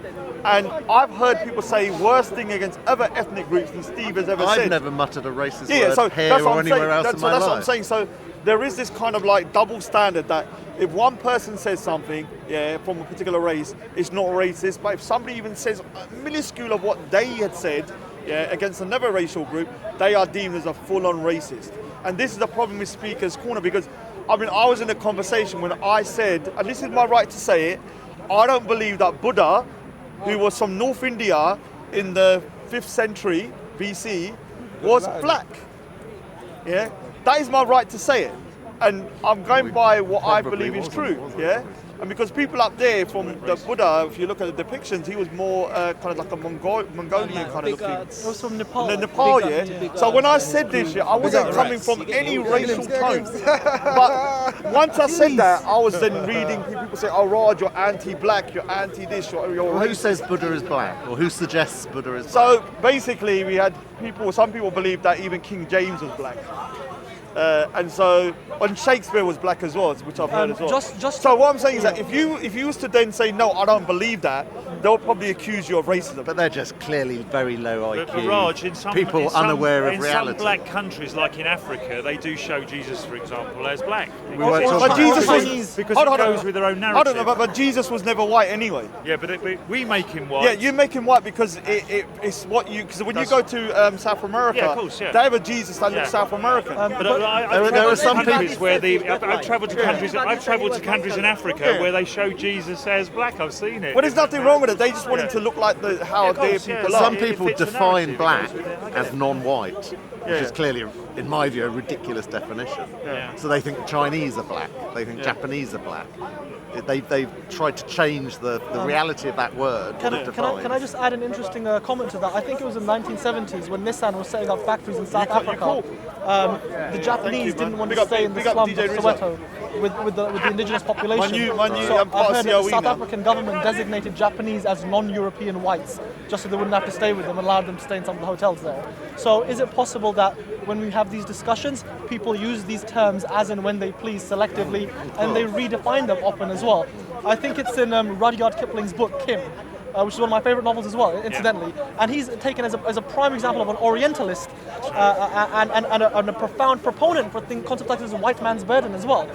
And I've heard people say worse thing against other ethnic groups than Steve has ever said. I've never muttered a racist word here or anywhere else in my life. That's what I'm saying. So there is this kind of like double standard that if one person says something, from a particular race, it's not racist. But if somebody even says a minuscule of what they had said, against another racial group, they are deemed as a full-on racist. And this is the problem with Speaker's Corner, because I mean, I was in a conversation when I said, and this is my right to say it, I don't believe that Buddha, who was from North India in the 5th century BC, was black. Yeah, that is my right to say it, and I'm going by what I believe is true. Yeah, And because people up there from the Buddha, if you look at the depictions, he was more kind of like a Mongolian kind of looking. It was from Nepal. Nepal, yeah. So when I said this shit, I wasn't coming from any racial tone. But once I said that, I was then reading people say, "Oh, Raj, you're anti-black, you're anti-this, you're Who says Buddha is black, or who suggests Buddha is black? So basically, we had some people believed that even King James was black. And Shakespeare was black as well, which I've heard as well. So what I'm saying is that if you was to then say no, I don't believe that, they'll probably accuse you of racism. But they're just clearly very low IQ. But Raj, people unaware of reality. In some black countries, like in Africa, they do show Jesus, for example, as black. But Jesus was because it goes with their own narrative. I don't know, but Jesus was never white anyway. Yeah, but we make him white. Yeah, you make him white because it's what you. Because when you go to South America, yeah, of course, yeah. they have a Jesus that looks South American. There are some countries where I've travelled to countries. I've travelled to countries in Africa where they show Jesus as black. I've seen it. Well, there's nothing wrong with it. They just want him to look like how their people are. Some people define black as non-white, which is clearly, in my view, a ridiculous definition. Yeah. So they think Chinese are black. They think Japanese are black. They've tried to change the reality of that word. Can I just add an interesting comment to that? I think it was in the 1970s when Nissan was setting up factories in South Africa. The Japanese didn't want to stay in the slums of Soweto with the indigenous population. So I've heard that the South African government designated Japanese as non-European whites, just so they wouldn't have to stay with them, allowed them to stay in some of the hotels there. So is it possible that when we have these discussions, people use these terms as and when they please selectively, and they redefine them often as well? I think it's in Rudyard Kipling's book, Kim, which is one of my favourite novels as well, incidentally. And he's taken as a prime example of an Orientalist and a profound proponent for concepts like this as a white man's burden as well.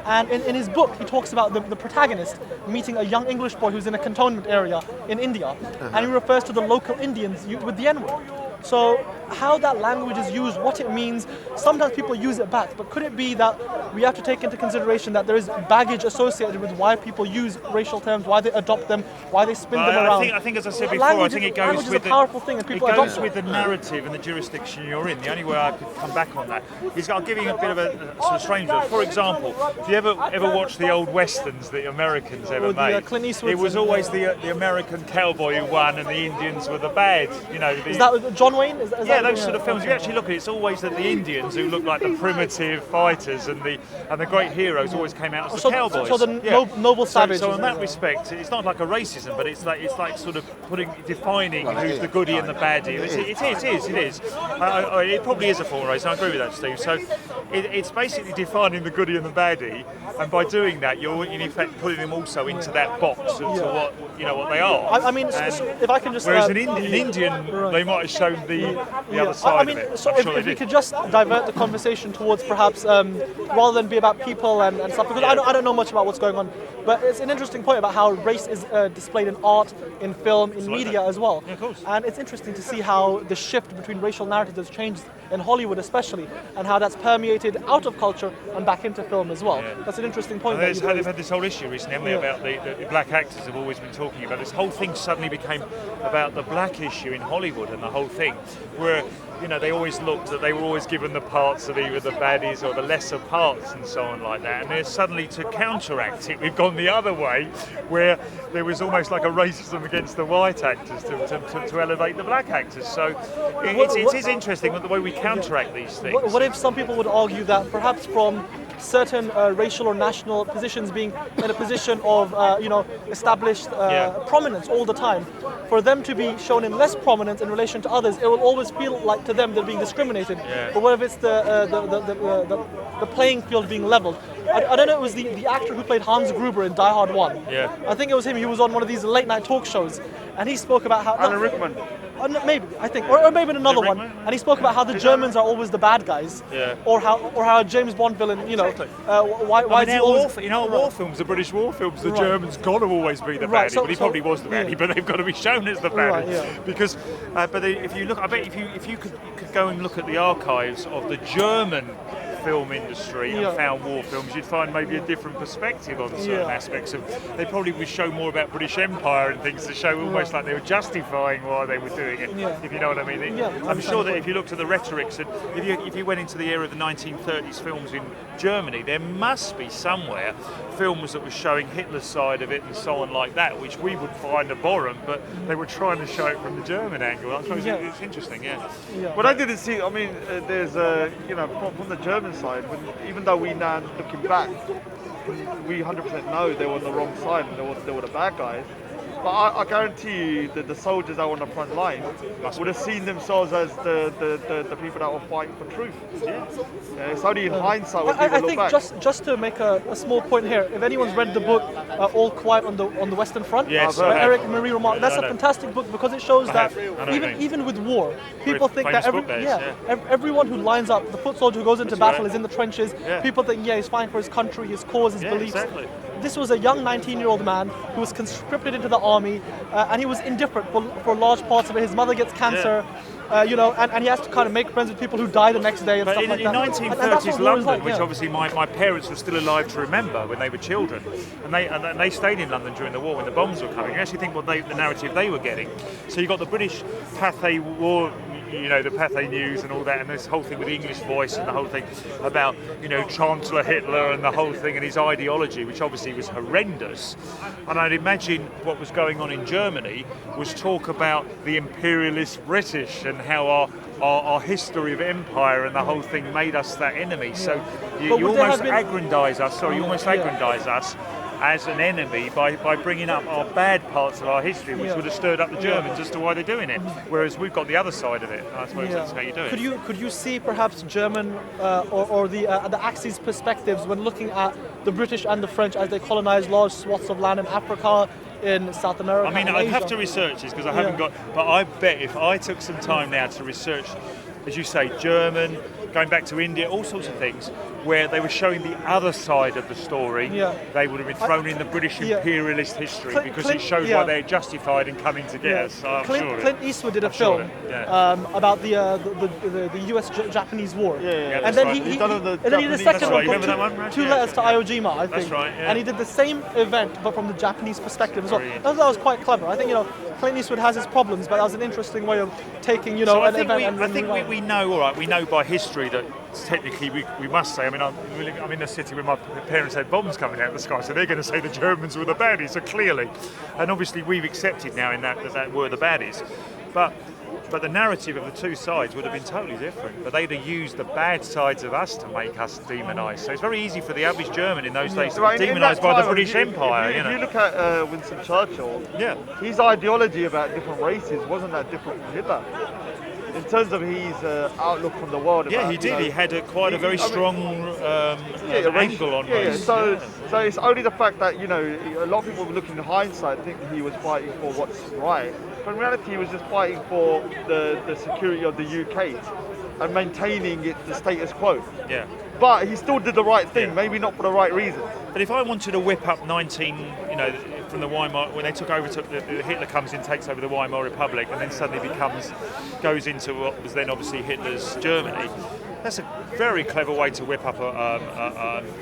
And in his book, he talks about the protagonist meeting a young English boy who's in a cantonment area in India, and he refers to the local Indians with the N-word. So how that language is used, what it means, sometimes people use it back, but could it be that we have to take into consideration that there is baggage associated with why people use racial terms, why they adopt them, why they spin them around? I think, as I said before, I think it goes with a powerful thing, and people adopt with the narrative and the jurisdiction you're in. The only way I could come back on that is I'll give you a bit of a sort of strange one. For example, if you ever watched the old westerns that Americans ever made, Clint Eastwood, it was always the American cowboy who won and the Indians were the bad. You know, is that John Wayne? Is those sort of films. If you actually look at it, it's always that the Indians who look like the primitive fighters and the great heroes always came out as the cowboys. So the noble savage. So in that respect, it's not like a racism, but it's like sort of defining who's the goodie and the baddie. It is. It probably is a form of racism. I agree with that, Steve. So it's basically defining the goodie and the baddie, and by doing that, you're in effect putting them also into that box of what they are. I mean, so if I can just. Whereas an Indian, they might have shown the other side of it. So if we could just divert the conversation towards perhaps rather than be about people and stuff, because I don't know much about what's going on, but it's an interesting point about how race is displayed in art, in film, in media as well. Yeah, of course. And it's interesting to see how the shift between racial narratives has changed in Hollywood especially, and how that's permeated out of culture and back into film as well. Yeah. That's an interesting point. They've had this whole issue recently, haven't they, about the black actors have always been talking about. This whole thing suddenly became about the black issue in Hollywood and the whole thing, where they always looked that they were always given the parts of either the baddies or the lesser parts and so on like that. And then suddenly to counteract it, we've gone the other way, where there was almost like a racism against the white actors to elevate the black actors. So it is interesting the way we counteract these things. What if some people would argue that perhaps from certain racial or national positions being in a position of established prominence all the time, for them to be shown in less prominence in relation to others, it will always feel like to them they're being discriminated. But what if it's the playing field being leveled? I don't know, it was the actor who played Hans Gruber in Die Hard 1. I think it was him. He was on one of these late night talk shows, and he spoke about how Alan Rickman. Maybe, I think, or maybe another one, and he spoke about how the Germans are always the bad guys, or how a James Bond villain, why is he always... In our war films, the British war films, the Germans got to always be the baddie. Well, he probably was the baddie, but they've got to be shown as the baddie. Because, if you look, I bet if you could go and look at the archives of the German film industry and found war films, you'd find maybe a different perspective on certain aspects of. They probably would show more about British Empire and things to show almost like they were justifying why they were doing it. If you know what I mean. I'm sure that if you looked at the rhetorics, and if you went into the era of the 1930s films in Germany, there must be somewhere films that were showing Hitler's side of it and so on like that, which we would find abhorrent, but they were trying to show it from the German angle. I suppose it's interesting, But I didn't see. I mean, there's from the German side, even though we now looking back, we 100% know they were on the wrong side and they were the bad guys. But I guarantee you that the soldiers out on the front line would have seen themselves as the people that were fighting for truth. It's only in hindsight when people look back. I think just to make a small point here, if anyone's read the book All Quiet on the Western Front, by Eric Marie Remarque, that's a fantastic book because it shows that even with war, people think that everyone who lines up, the foot soldier who goes into battle is in the trenches. People think, he's fighting for his country, his cause, his beliefs. Exactly. This was a young 19-year-old man who was conscripted into the army, and he was indifferent for large parts of it. His mother gets cancer, and he has to kind of make friends with people who die the next day and stuff like that. In 1930s London, which obviously my parents were still alive to remember when they were children, and they stayed in London during the war when the bombs were coming. You actually think what the narrative they were getting. So you got the British Cathay War, the Pathé News and all that, and this whole thing with the English voice and the whole thing about, Chancellor Hitler and the whole thing and his ideology, which obviously was horrendous. And I'd imagine what was going on in Germany was talk about the imperialist British and how our history of empire and the whole thing made us that enemy. So you almost aggrandize us as an enemy by bringing up our bad parts of our history, which would have stirred up the Germans as to why they're doing it. Whereas we've got the other side of it. I suppose that's how you do it. Could you see perhaps German or the Axis perspectives when looking at the British and the French as they colonized large swaths of land in Africa, in South America? I mean, I'd have to research this because I haven't got. But I bet if I took some time now to research, as you say, German, going back to India, all sorts of things, where they were showing the other side of the story, they would have been thrown in the British imperialist history because it showed why they're justified in coming to get us. So Clint Eastwood did a film about the US-Japanese War, and then he did a second one called Two Letters to Iwo Jima, I think. That's right, and he did the same event but from the Japanese perspective as well. I thought that was quite clever. I think Clint Eastwood has his problems, but that was an interesting way of taking an event. I think we know, all right. We know by history that technically we must say. I mean, I'm in a city where my parents had bombs coming out of the sky, so they're going to say the Germans were the baddies. So clearly, and obviously we've accepted now in that were the baddies, but the narrative of the two sides would have been totally different. But they'd have used the bad sides of us to make us demonised. So it's very easy for the average German in those days to be demonised by the British Empire. If you look at Winston Churchill, his ideology about different races wasn't that different from Hitler. In terms of his outlook on the world. He did. He had quite a very strong angle on race. So it's only the fact that, a lot of people looking in hindsight think he was fighting for what's right. But in reality, he was just fighting for the security of the UK and maintaining the status quo. Yeah. But he still did the right thing, maybe not for the right reasons. But if I wanted to whip up from the Weimar, when they took over, Hitler comes in, takes over the Weimar Republic, and then suddenly goes into what was then obviously Hitler's Germany. That's a very clever way to whip up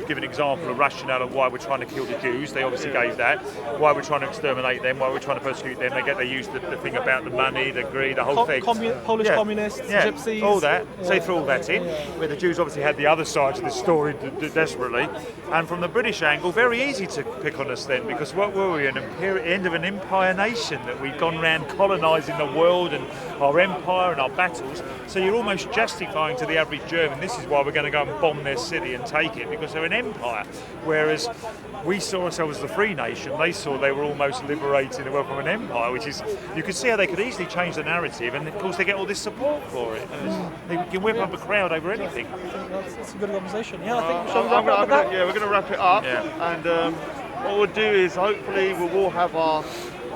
give an example, a rationale of why we're trying to kill the Jews. They obviously gave that. Why we're trying to exterminate them, why we're trying to persecute them. They use the thing about the money, the greed, the whole thing. Polish communists, gypsies. All that. So they threw all that in, where the Jews obviously had the other side of the story desperately. And from the British angle, very easy to pick on us then, because what were we, end of an empire nation, that we'd gone around colonising the world and our empire and our battles. So you're almost justifying to the average German, this is why we're going to go and bomb their city and take it, because they're an empire. Whereas we saw ourselves as a free nation, they saw they were almost liberating the world from an empire, which is, you could see how they could easily change the narrative, and of course they get all this support for it. They can whip up a crowd over anything. That's a good conversation. Yeah, I think we're going to wrap it up. And what we'll do is hopefully we will have our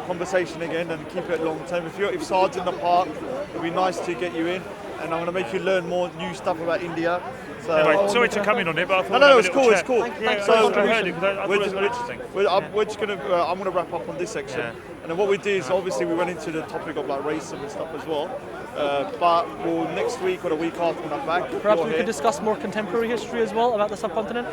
conversation again and keep it long term. If Saad's in the park, it'd be nice to get you in, and I'm going to make you learn more new stuff about India. So, anyway, sorry to come in on it, but I thought no, it's cool. Thanks So for the contribution. I'm going to wrap up on this section. And then what we did is obviously we went into the topic of like racism and stuff as well. But we'll next week or the week after when I'm back. Perhaps we could discuss more contemporary history as well about the subcontinent.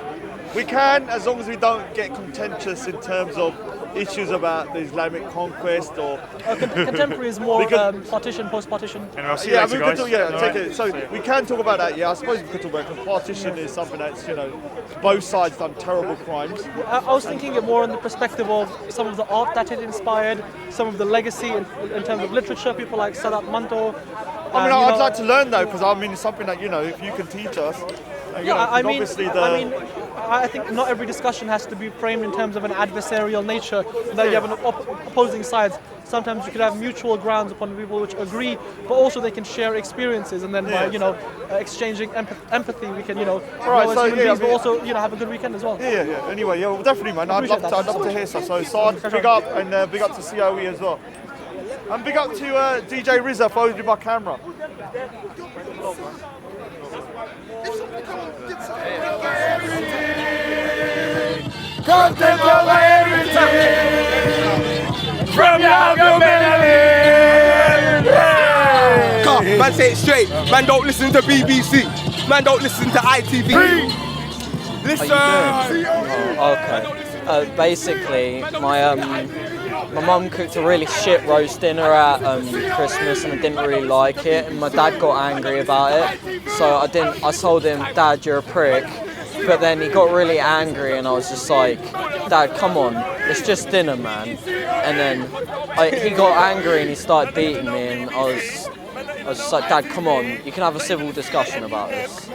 We can, as long as we don't get contentious in terms of issues about the Islamic conquest or contemporary is more partition, post-partition. And I'll see you later, guys. Take it. So we can talk about that. Yeah, I suppose we could talk about because partition is something that's both sides done terrible crimes. I was thinking it more in the perspective of some of the art that it inspired, some of the legacy in terms of literature. People like Sadat Manto. I'd like to learn though, because it's something that if you can teach us. I think not every discussion has to be framed in terms of an adversarial nature, that you have opposing sides. Sometimes you could have mutual grounds upon people which agree, but also they can share experiences, and then by exchanging empathy, we can but also have a good weekend as well. Yeah. Anyway, well, definitely, man. I'd love to hear stuff. So Saad, big up, and big up to COE as well, and big up to DJ Riza for holding my camera. Content of everything from your man, say it straight. Man, don't listen to BBC. Man, don't listen to ITV. Listen. Okay. Basically, my mum cooked a really shit roast dinner at Christmas, and I didn't really like it. And my dad got angry about it, so I told him, "Dad, you're a prick." But then he got really angry, and I was just like, "Dad, come on, it's just dinner, man." And then he got angry and he started beating me, and I was just like, "Dad, come on, you can have a civil discussion about this."